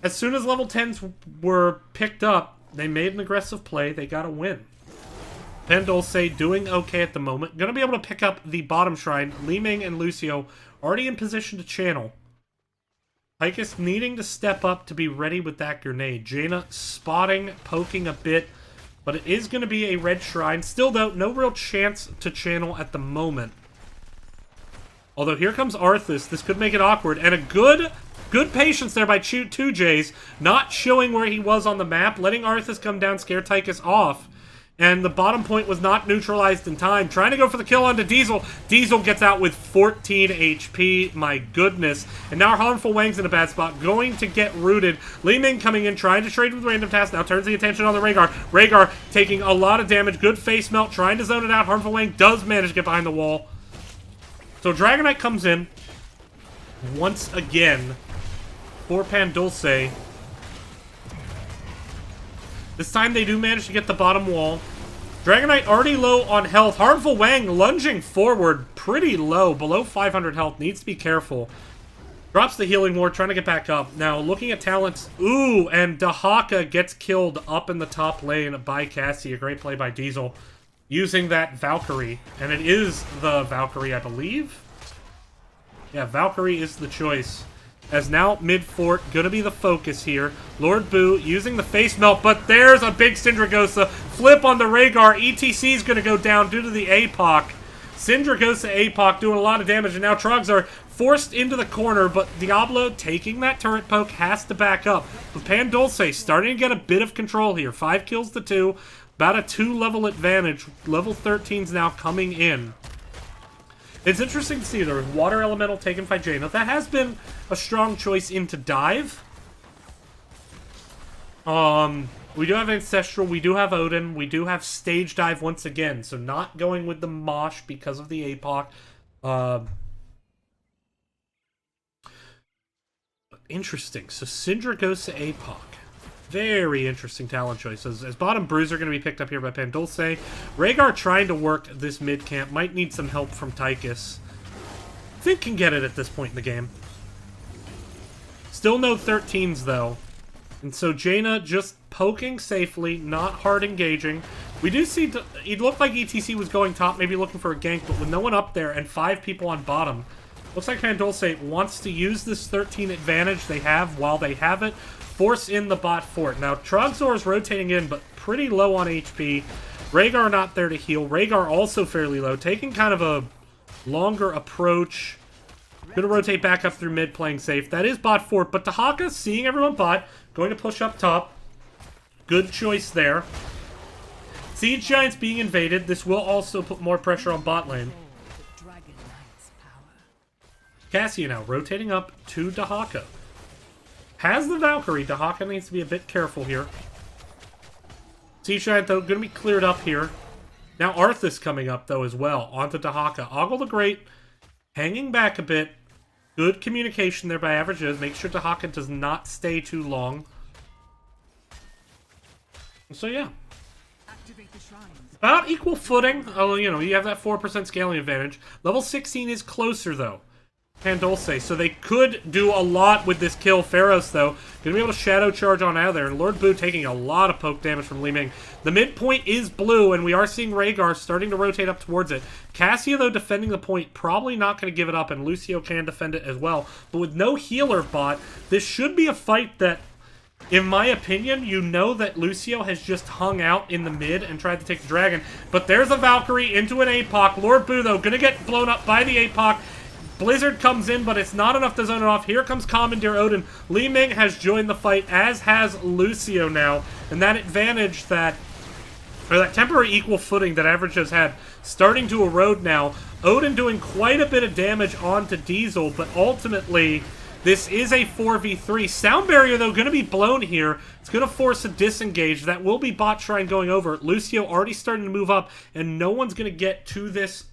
as soon as level 10s were picked up, they made an aggressive play. They got a win. Dulce doing okay at the moment. Going to be able to pick up the bottom shrine. Li Ming and Lucio already in position to channel. Tychus needing to step up to be ready with that grenade. Jaina spotting, poking a bit. But it is going to be a red shrine. Still, though, no real chance to channel at the moment. Although here comes Arthas. This could make it awkward. And a good patience there by 2Js. Not showing where he was on the map. Letting Arthas come down, scare Tychus off. And the bottom point was not neutralized in time. Trying to go for the kill onto Diesel. Diesel gets out with 14 HP. My goodness. And now Harmful Wang's in a bad spot. Going to get rooted. Li Ming coming in, trying to trade with Random Task. Now turns the attention on the Rhaegar. Rhaegar taking a lot of damage. Good face melt. Trying to zone it out. Harmful Wang does manage to get behind the wall. So Dragon Knight comes in. Once again. For Dulce. This time they do manage to get the bottom wall. Dragon Knight already low on health. Harmful Wang lunging forward pretty low. Below 500 health. Needs to be careful. Drops the healing ward. Trying to get back up. Now looking at talents. Ooh, and Dahaka gets killed up in the top lane by Cassie. A great play by Diesel. Using that Valkyrie. And it is the Valkyrie, I believe. Yeah, Valkyrie is the choice. As now mid-fort, gonna be the focus here. Lord Boo using the face melt, but there's a big Syndragosa. Flip on the Rhaegar. ETC's gonna go down due to the APOC. Syndra goes to APOC, doing a lot of damage, and now Trogs are forced into the corner, but Diablo, taking that turret poke, has to back up. But Pandulce starting to get a bit of control here. 5 kills to 2, about a 2-level advantage. Level 13's now coming in. It's interesting to see there was Water Elemental taken by Jaina. That has been a strong choice into dive. We do have Ancestral, we do have Odin, we do have Stage Dive once again, so not going with the Mosh because of the APOC. Interesting, so Syndra goes to APOC. Very interesting talent choices. As bottom Bruiser going to be picked up here by Pandulce. Rhaegar trying to work this mid camp, might need some help from Tychus. I think can get it at this point in the game. Still no 13s though. And so Jaina just poking safely, not hard engaging. We do see, it looked like ETC was going top, maybe looking for a gank, but with no one up there and 5 people on bottom, looks like Pandulce wants to use this 13 advantage they have while they have it, force in the bot fort. Now, Trogzor is rotating in, but pretty low on HP. Rhaegar not there to heal. Rhaegar also fairly low, taking kind of a longer approach. Gonna rotate back up through mid, playing safe. That is bot fort, but Tahaka, seeing everyone bot, going to push up top. Good choice there. Siege Giants being invaded. This will also put more pressure on bot lane. Cassia now rotating up to Dahaka. Has the Valkyrie. Dahaka needs to be a bit careful here. Siege Giant, though, going to be cleared up here. Now Arthas coming up, though, as well, onto Dahaka. Ogle the Great hanging back a bit. Good communication there by averages. Make sure Dahaka does not stay too long. So, yeah. About equal footing. Oh, you know, you have that 4% scaling advantage. Level 16 is closer, though. Pandulce, so they could do a lot with this kill. Pharos, though, gonna be able to shadow charge on out of there, and Lord Boo taking a lot of poke damage from Li Ming. The midpoint is blue, and we are seeing Rhaegar starting to rotate up towards it. Cassia, though, defending the point, probably not going to give it up, and Lucio can defend it as well. But with no healer bot, this should be a fight that, in my opinion, you know that Lucio has just hung out in the mid and tried to take the dragon. But there's a Valkyrie into an APOC. Lord Boo, though, gonna get blown up by the APOC. Blizzard comes in, but it's not enough to zone it off. Here comes Commandeer Odin. Li Ming has joined the fight, as has Lucio now. And that advantage that, or that temporary equal footing that Average has had, starting to erode now. Odin doing quite a bit of damage onto Diesel, but ultimately, this is a 4v3. Sound Barrier, though, going to be blown here. It's going to force a disengage. That will be Bot Shrine going over. Lucio already starting to move up, and no one's going to get to this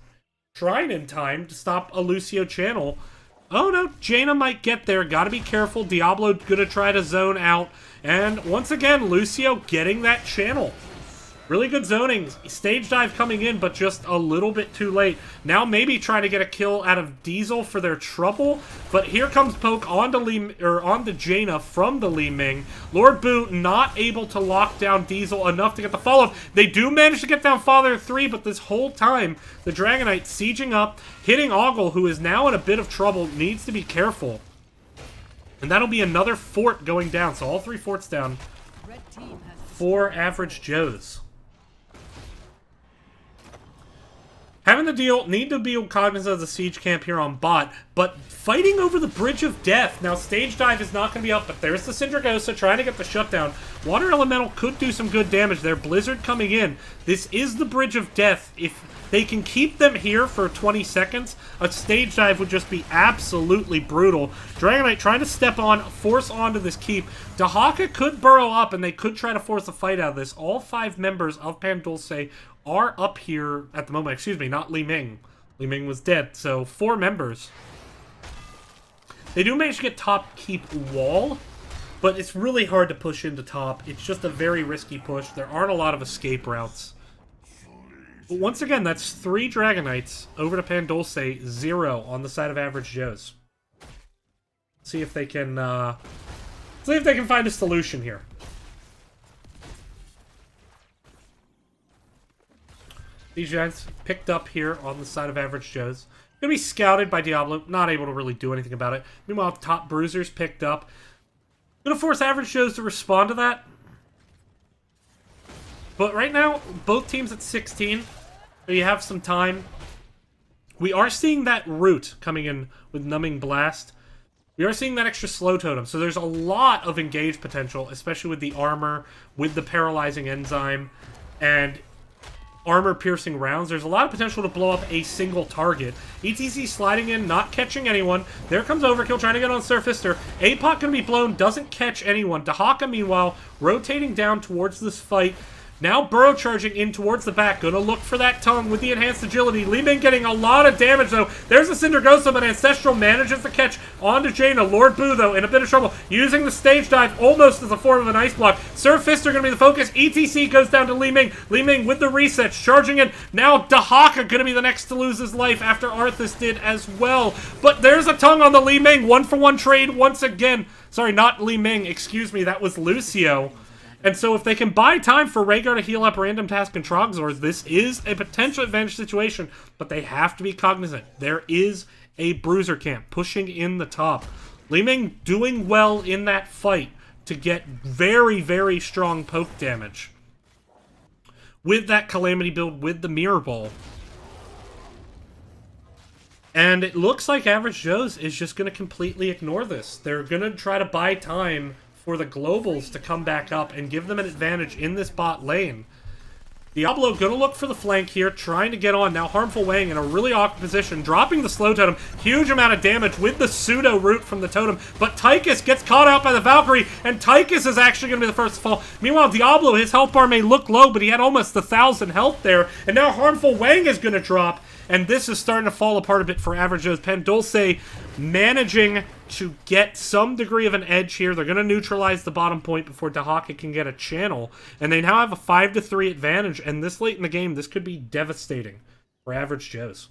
Shrine in time to stop a Lucio channel. Oh no, Jaina might get there. Gotta be careful. Diablo gonna try to zone out. And once again, Lucio getting that channel. Really good zoning. Stage dive coming in, but just a little bit too late. Now maybe trying to get a kill out of Diesel for their trouble. But here comes poke onto Jaina from the Li Ming. Lord Boo not able to lock down Diesel enough to get the follow-up. They do manage to get down Father 3, but this whole time, the Dragonite sieging up, hitting Ogle, who is now in a bit of trouble, needs to be careful. And that'll be another fort going down. So all 3 forts down for Average Joes. Having the deal, need to be cognizant of the siege camp here on bot, but fighting over the Bridge of Death. Now, Stage Dive is not going to be up, but there's the Syndragosa trying to get the shutdown. Water Elemental could do some good damage there. Blizzard coming in. This is the Bridge of Death. If they can keep them here for 20 seconds, a Stage Dive would just be absolutely brutal. Dragonite trying to step on, force onto this keep. Dahaka could burrow up, and they could try to force a fight out of this. All 5 members of Pandulce are up here at the moment. Excuse me, not Li Ming. Li Ming was dead, so 4 members. They do manage to get top keep wall, but it's really hard to push into top. It's just a very risky push. There aren't a lot of escape routes. But once again, that's 3 Dragonites over to Pandulce, 0 on the side of Average Joes. See if they can find a solution here. These Giants picked up here on the side of Average Joes. Gonna be scouted by Diablo, not able to really do anything about it. Meanwhile, top Bruisers picked up. Gonna force Average Joes to respond to that. But right now, both teams at 16, so you have some time. We are seeing that root coming in with Numbing Blast. We are seeing that extra slow totem, so there's a lot of engage potential, especially with the armor, with the paralyzing enzyme, and armor-piercing rounds. There's a lot of potential to blow up a single target. ETC sliding in, not catching anyone. There comes Overkill trying to get on Surfister. APOC gonna be blown, doesn't catch anyone. Dahaka, meanwhile, rotating down towards this fight. Now Burrow charging in towards the back. Gonna look for that tongue with the enhanced agility. Li Ming getting a lot of damage, though. There's a Cindergosa, but Ancestral manages to catch onto Jaina. Lord Boo, though, in a bit of trouble. Using the stage dive almost as a form of an ice block. Surfister gonna be the focus. ETC goes down to Li Ming. Li Ming with the resets, charging in. Now Dahaka gonna be the next to lose his life after Arthas did as well. But there's a tongue on the Li Ming. 1-for-1 trade once again. Sorry, not Li Ming. Excuse me, that was Lucio. And so if they can buy time for Rhaegar to heal up Random Task and Trogzors, this is a potential advantage situation, but they have to be cognizant. There is a Bruiser camp pushing in the top. Li Ming doing well in that fight to get very, very strong poke damage. With that Calamity build, with the Mirror Ball. And it looks like Average Joe's is just going to completely ignore this. They're going to try to buy time for the globals to come back up and give them an advantage in this bot lane. Diablo gonna look for the flank here, trying to get on. Now Harmful Wang in a really awkward position, dropping the slow totem. Huge amount of damage with the pseudo root from the totem, but Tychus gets caught out by the Valkyrie, and Tychus is actually gonna be the first to fall. Meanwhile, Diablo, his health bar may look low, but he had almost 1,000 health there, and now Harmful Wang is gonna drop, and this is starting to fall apart a bit for Average Joe's. Dulce managing to get some degree of an edge here. They're going to neutralize the bottom point before Dahaka can get a channel. And they now have a 5-3 advantage. And this late in the game, this could be devastating for Average Joe's.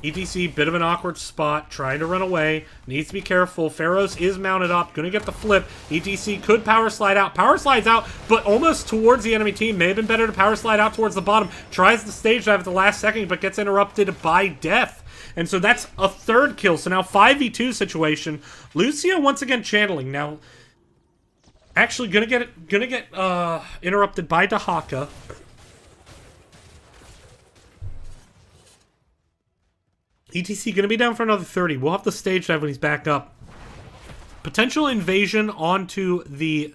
ETC, bit of an awkward spot, trying to run away. Needs to be careful. Pharaohs is mounted up, going to get the flip. ETC could power slide out. Power slides out, but almost towards the enemy team. May have been better to power slide out towards the bottom. Tries the stage dive at the last second, but gets interrupted by death. And so that's a third kill. So now 5v2 situation. Lucio once again channeling. Now, actually gonna get interrupted by Dahaka. ETC gonna be down for another 30. We'll have the stage dive when he's back up. Potential invasion onto the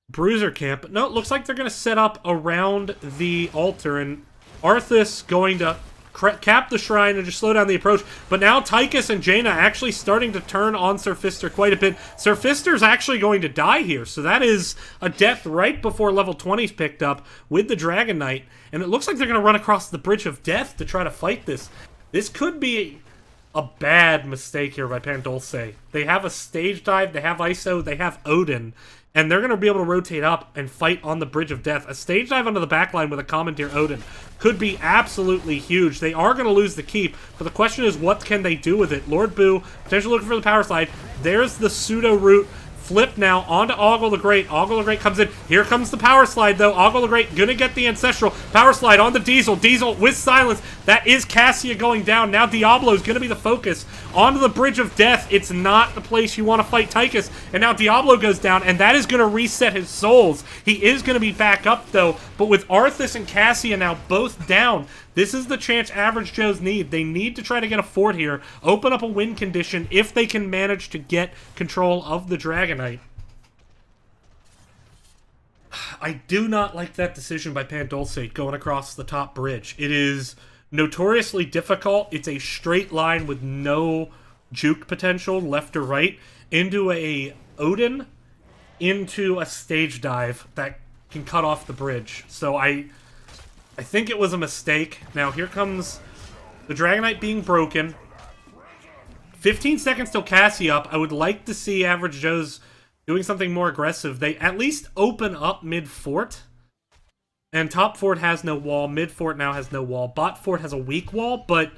Bruiser camp. No, it looks like they're gonna set up around the altar, and Arthas going to cap the shrine and just slow down the approach. But now Tychus and Jaina actually starting to turn on Surfister quite a bit. Surfister's actually going to die here, so that is a death right before level 20's picked up with the Dragon Knight. And it looks like they're going to run across the Bridge of Death to try to fight this. This could be a bad mistake here by Dulce. They have a stage dive, they have ISO, they have Odin, and they're going to be able to rotate up and fight on the Bridge of Death. A stage dive onto the backline with a Commandeer Odin could be absolutely huge. They are going to lose the keep, but the question is, what can they do with it? Lord Boo, potentially looking for the power slide. There's the pseudo root. Flip now onto Ogle the Great. Ogle the Great comes in. Here comes the power slide, though. Ogle the Great gonna get the Ancestral. Power slide on the Diesel. Diesel with silence. That is Cassia going down. Now Diablo's gonna be the focus. Onto the Bridge of Death. It's not the place you want to fight Tychus. And now Diablo goes down, and that is gonna reset his souls. He is gonna be back up, though. But with Arthas and Cassia now both down, this is the chance Average Joe's need. They need to try to get a fort here, open up a win condition if they can manage to get control of the Dragon Knight. I do not like that decision by Dulce going across the top bridge. It is notoriously difficult. It's a straight line with no juke potential left or right into a Odin, into a stage dive that can cut off the bridge. So I think it was a mistake. Now, here comes the Dragon Knight being broken. 15 seconds till Cassie up. I would like to see Average Joe's doing something more aggressive. They at least open up mid-fort. And top fort has no wall. Mid-fort now has no wall. Bot fort has a weak wall, but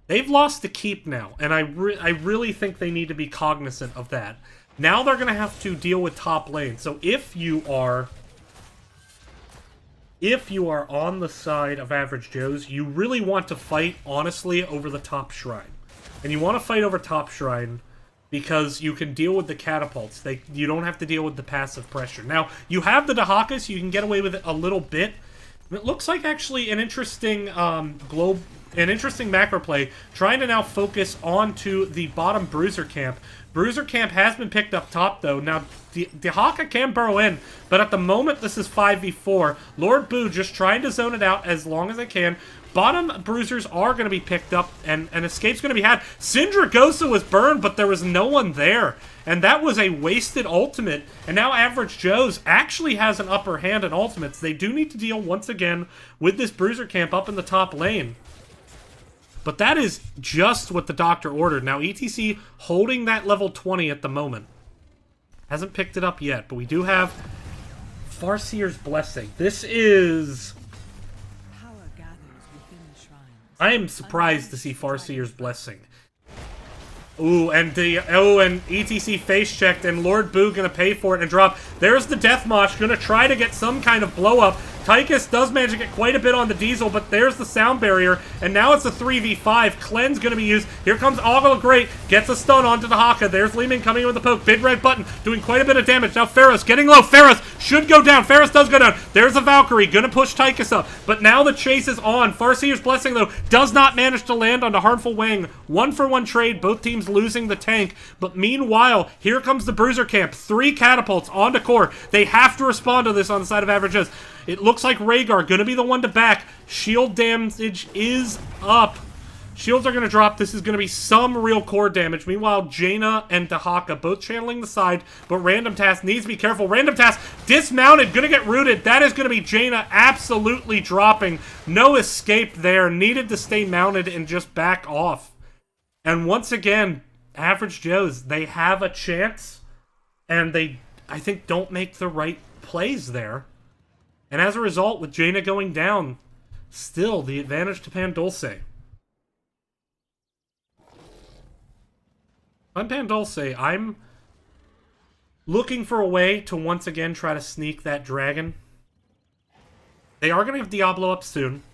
they've lost the keep now. And I really think they need to be cognizant of that. Now they're going to have to deal with top lane. So if you are on the side of Average Joe's, you really want to fight, honestly, over the top shrine. And you want to fight over top shrine because you can deal with the catapults. You don't have to deal with the passive pressure. Now, you have the Dahaka, so you can get away with it a little bit. It looks like actually an interesting an interesting macro play, trying to now focus onto the bottom Bruiser camp. Bruiser camp has been picked up top, though. Now, Dahaka can burrow in, but at the moment, this is 5v4. Lord Boo just trying to zone it out as long as they can. Bottom Bruisers are going to be picked up, and an escape's going to be had. Syndragosa was burned, but there was no one there. And that was a wasted ultimate. And now Average Joe's actually has an upper hand in ultimates. They do need to deal once again with this Bruiser camp up in the top lane. But that is just what the doctor ordered. Now, ETC holding that level 20 at the moment. Hasn't picked it up yet, but we do have Farseer's Blessing. This is... I am surprised to see Farseer's Blessing. Ooh, and ETC face checked, and Lord Boo gonna pay for it and drop. There's the Death Mosh, gonna try to get some kind of blow up. Tychus does manage to get quite a bit on the Diesel, but there's the sound barrier, and now it's a 3v5. Cleanse gonna be used. Here comes Ogle Great, gets a stun onto the Haka. There's Lehman coming in with the poke. Big red button, doing quite a bit of damage. Now Pharos getting low. Pharos should go down. Pharos does go down. There's a Valkyrie, gonna push Tychus up. But now the chase is on. Farseer's Blessing, though, does not manage to land onto Harmful Wang. 1-for-1 trade, both teams losing the tank. But meanwhile, here comes the Bruiser camp. 3 catapults onto core. They have to respond to this on the side of Average Joe's. It looks like Rhaegar going to be the one to back. Shield damage is up. Shields are going to drop. This is going to be some real core damage. Meanwhile, Jaina and Dahaka both channeling the side, but Random Task needs to be careful. Random Task dismounted, going to get rooted. That is going to be Jaina absolutely dropping. No escape there. Needed to stay mounted and just back off. And once again, Average Joe's, they have a chance, and they, I think, don't make the right plays there. And as a result, with Jaina going down, still the advantage to Pandulce. On Pandulce, I'm looking for a way to once again try to sneak that dragon. They are going to have Diablo up soon.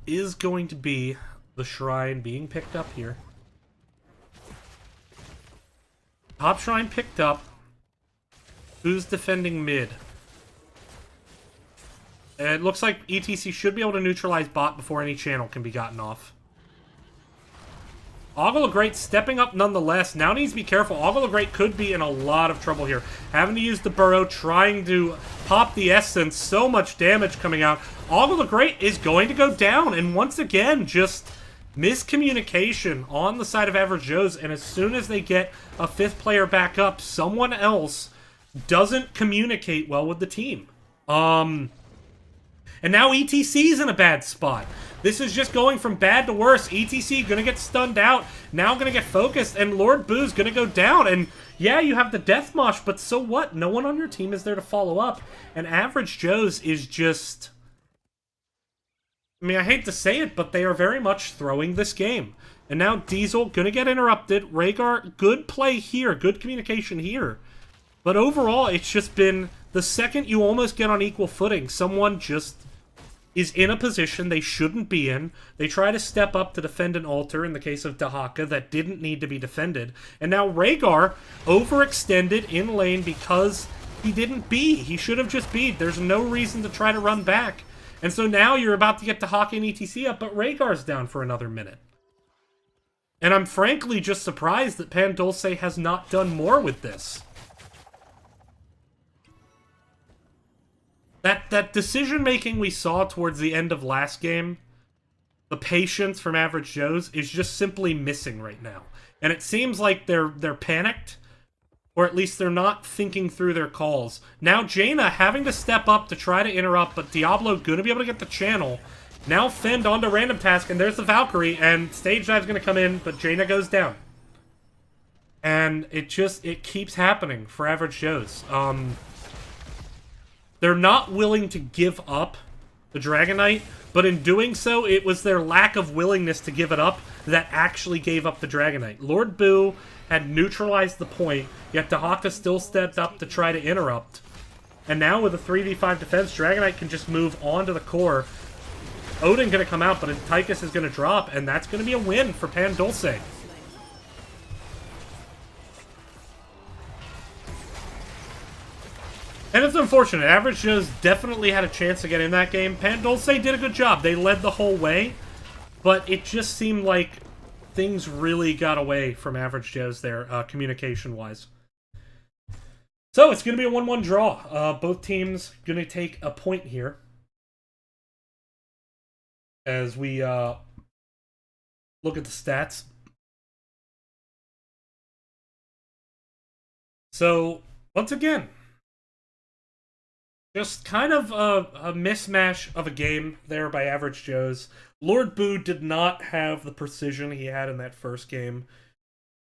Is going to be the shrine being picked up here. Top shrine picked up. Who's defending mid? It looks like ETC should be able to neutralize bot before any channel can be gotten off. Ogle Great stepping up nonetheless. Now needs to be careful. Ogle Great could be in a lot of trouble here. Having to use the burrow, trying to pop the essence. So much damage coming out. Ogle Great is going to go down. And once again, just miscommunication on the side of Average Joe's. And as soon as they get a 5th player back up, someone else doesn't communicate well with the team. And now ETC's in a bad spot. This is just going from bad to worse. ETC gonna get stunned out. Now gonna get focused, and Lord Boo's gonna go down. And yeah, you have the Death Mosh, but so what? No one on your team is there to follow up. And Average Joe's is just... I mean, I hate to say it, but they are very much throwing this game. And now Diesel gonna get interrupted. Rhaegar, good play here. Good communication here. But overall, it's just been... The second you almost get on equal footing, someone just is in a position they shouldn't be in. They try to step up to defend an altar in the case of Dahaka that didn't need to be defended. And now Rhaegar overextended in lane because he didn't B. He should have just B'd. There's no reason to try to run back. And so now you're about to get Dahaka and ETC up, but Rhaegar's down for another minute. And I'm frankly just surprised that Pandulce has not done more with this. That decision-making we saw towards the end of last game, the patience from Average Joe's, is just simply missing right now. And it seems like they're panicked, or at least they're not thinking through their calls. Now Jaina having to step up to try to interrupt, but Diablo gonna be able to get the channel. Now fend onto Random Task, and there's the Valkyrie, and Stage Dive's gonna come in, but Jaina goes down. And it keeps happening for Average Joe's. They're not willing to give up the Dragon Knight, but in doing so, it was their lack of willingness to give it up that actually gave up the Dragon Knight. Lord Boo had neutralized the point, yet Dahaka still stepped up to try to interrupt. And now with a 3v5 defense, Dragon Knight can just move onto the core. Odin going to come out, but Tychus is going to drop, and that's going to be a win for Pan Dulce. And it's unfortunate. Average Joe's definitely had a chance to get in that game. Pan Dulce did a good job. They led the whole way, but it just seemed like things really got away from Average Joe's there, communication-wise. So it's going to be a 1-1 draw. Both teams going to take a point here. As we look at the stats. So, once again, just kind of a mismatch of a game there by Average Joe's. Lord Boo did not have the precision he had in that first game.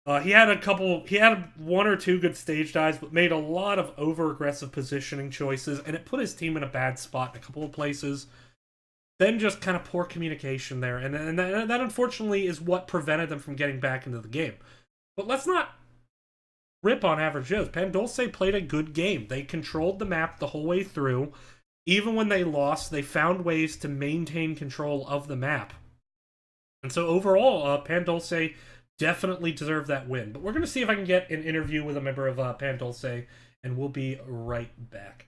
He had one or two good stage dives, but made a lot of over-aggressive positioning choices, and it put his team in a bad spot in a couple of places. Then just kind of poor communication there, and that unfortunately is what prevented them from getting back into the game. But let's not rip on Average Joe's. Pan Dulce played a good game. They controlled the map the whole way through. Even when they lost, they found ways to maintain control of the map. And so overall, Pan Dulce definitely deserved that win. But we're going to see if I can get an interview with a member of Pan Dulce, and we'll be right back.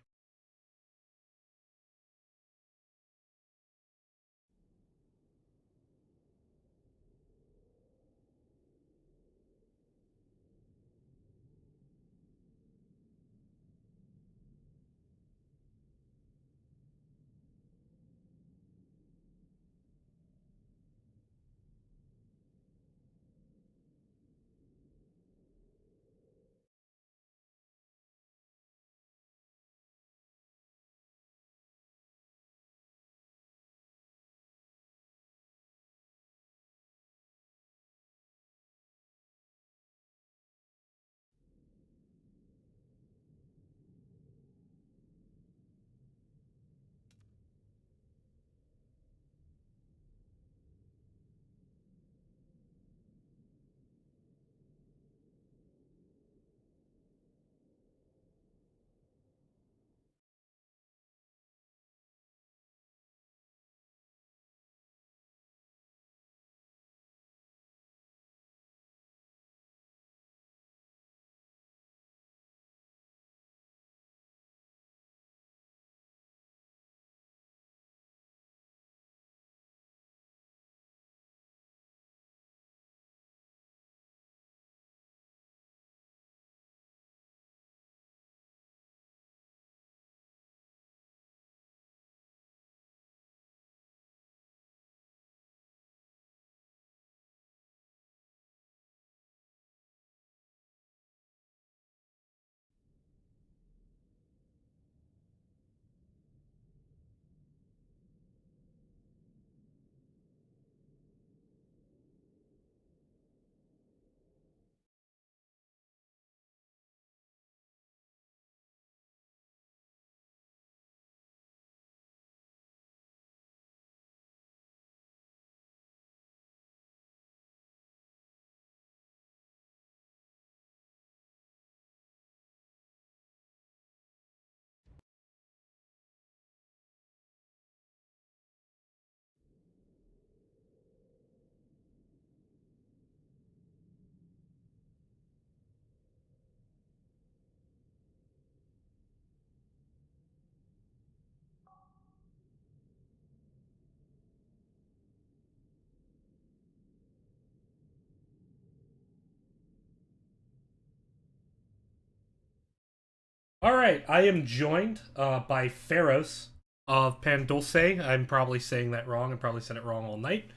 Alright, I am joined by Pharos of Pan Dulce. I'm probably saying that wrong. I probably said it wrong all night.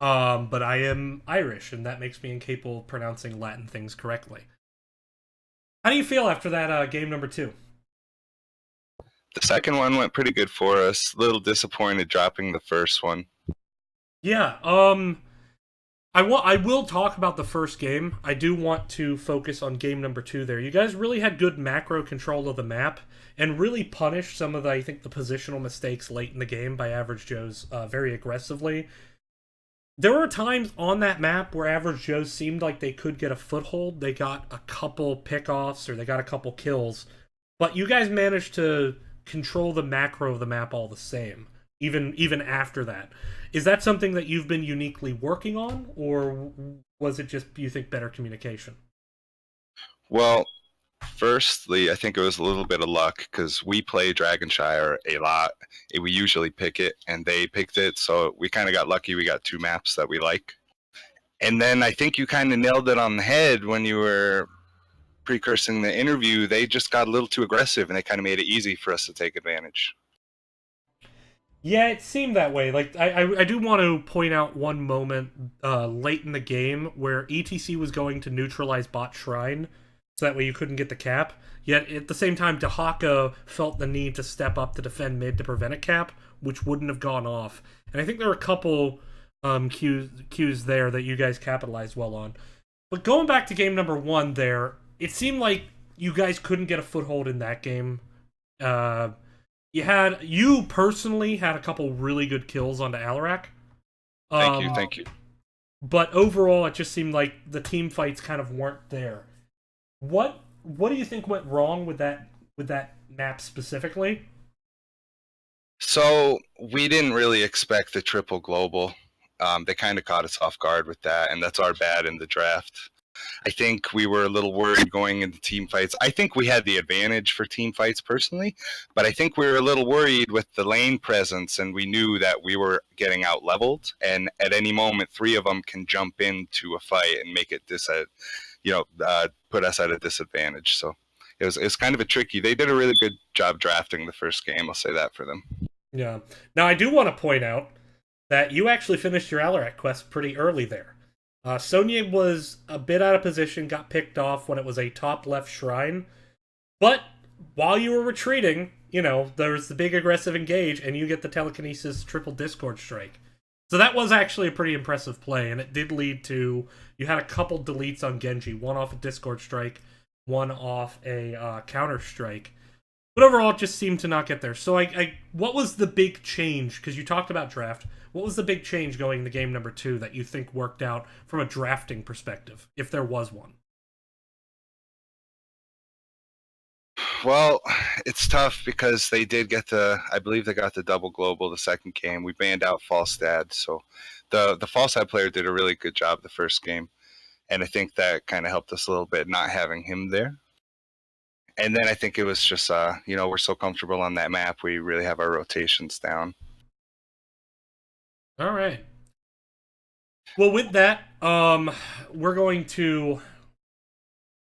But I am Irish, and that makes me incapable of pronouncing Latin things correctly. How do you feel after that game number 2? The second one went pretty good for us. A little disappointed dropping the first one. Yeah, I will talk about the first game. I do want to focus on game number 2 there. You guys really had good macro control of the map and really punished some of the, I think, the positional mistakes late in the game by Average Joe's very aggressively. There were times on that map where Average Joe's seemed like they could get a foothold. They got a couple pickoffs or they got a couple kills. But you guys managed to control the macro of the map all the same. even after that. Is that something that you've been uniquely working on, or was it just, you think, better communication? Well, firstly, I think it was a little bit of luck because we play Dragonshire a lot. We usually pick it, and they picked it, so we kind of got lucky. We got two maps that we like. And then I think you kind of nailed it on the head when you were precursing the interview. They just got a little too aggressive, and they kind of made it easy for us to take advantage. Yeah, it seemed that way. Like I do want to point out one moment late in the game where ETC was going to neutralize bot Shrine, so that way you couldn't get the cap. Yet at the same time, Dahaka felt the need to step up to defend mid to prevent a cap, which wouldn't have gone off. And I think there were a couple cues there that you guys capitalized well on. But going back to game number one, there it seemed like you guys couldn't get a foothold in that game. Uh, you personally had a couple really good kills onto Alarak. Thank you. But overall, it just seemed like the team fights kind of weren't there. What do you think went wrong with that map specifically? So we didn't really expect the triple global. They kind of caught us off guard with that, and that's our bad in the draft. I think we were a little worried going into team fights. I think we had the advantage for team fights personally, but I think we were a little worried with the lane presence, and we knew that we were getting out leveled, and at any moment, three of them can jump into a fight and make it put us at a disadvantage. So it was kind of a tricky. They did a really good job drafting the first game. I'll say that for them. Yeah. Now I do want to point out that you actually finished your Alarak quest pretty early there. Sonya was a bit out of position, got picked off when it was a top left shrine. But while you were retreating, there's the big aggressive engage, and you get the telekinesis triple Discord strike. So that was actually a pretty impressive play, and it did lead to, you had a couple deletes on Genji, one off a Discord strike, one off a counter strike. But overall, it just seemed to not get there. So what was the big change? Because you talked about draft. What was the big change going into game number 2 that you think worked out from a drafting perspective, if there was one? Well, it's tough because they did get I believe they got the double global the second game. We banned out Falstad, so the Falstad player did a really good job the first game, and I think that kind of helped us a little bit not having him there. And then I think it was just, we're so comfortable on that map, we really have our rotations down. All right. Well, with that, we're going to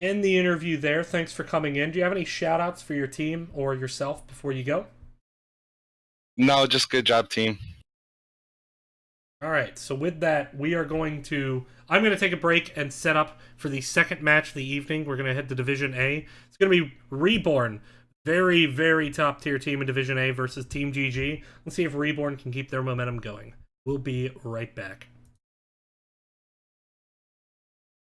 end the interview there. Thanks for coming in. Do you have any shout-outs for your team or yourself before you go? No, just good job, team. All right, so with that, I'm going to take a break and set up for the second match of the evening. We're going to head to Division A. It's going to be Reborn, very, very top-tier team in Division A versus Team GG. Let's see if Reborn can keep their momentum going. We'll be right back.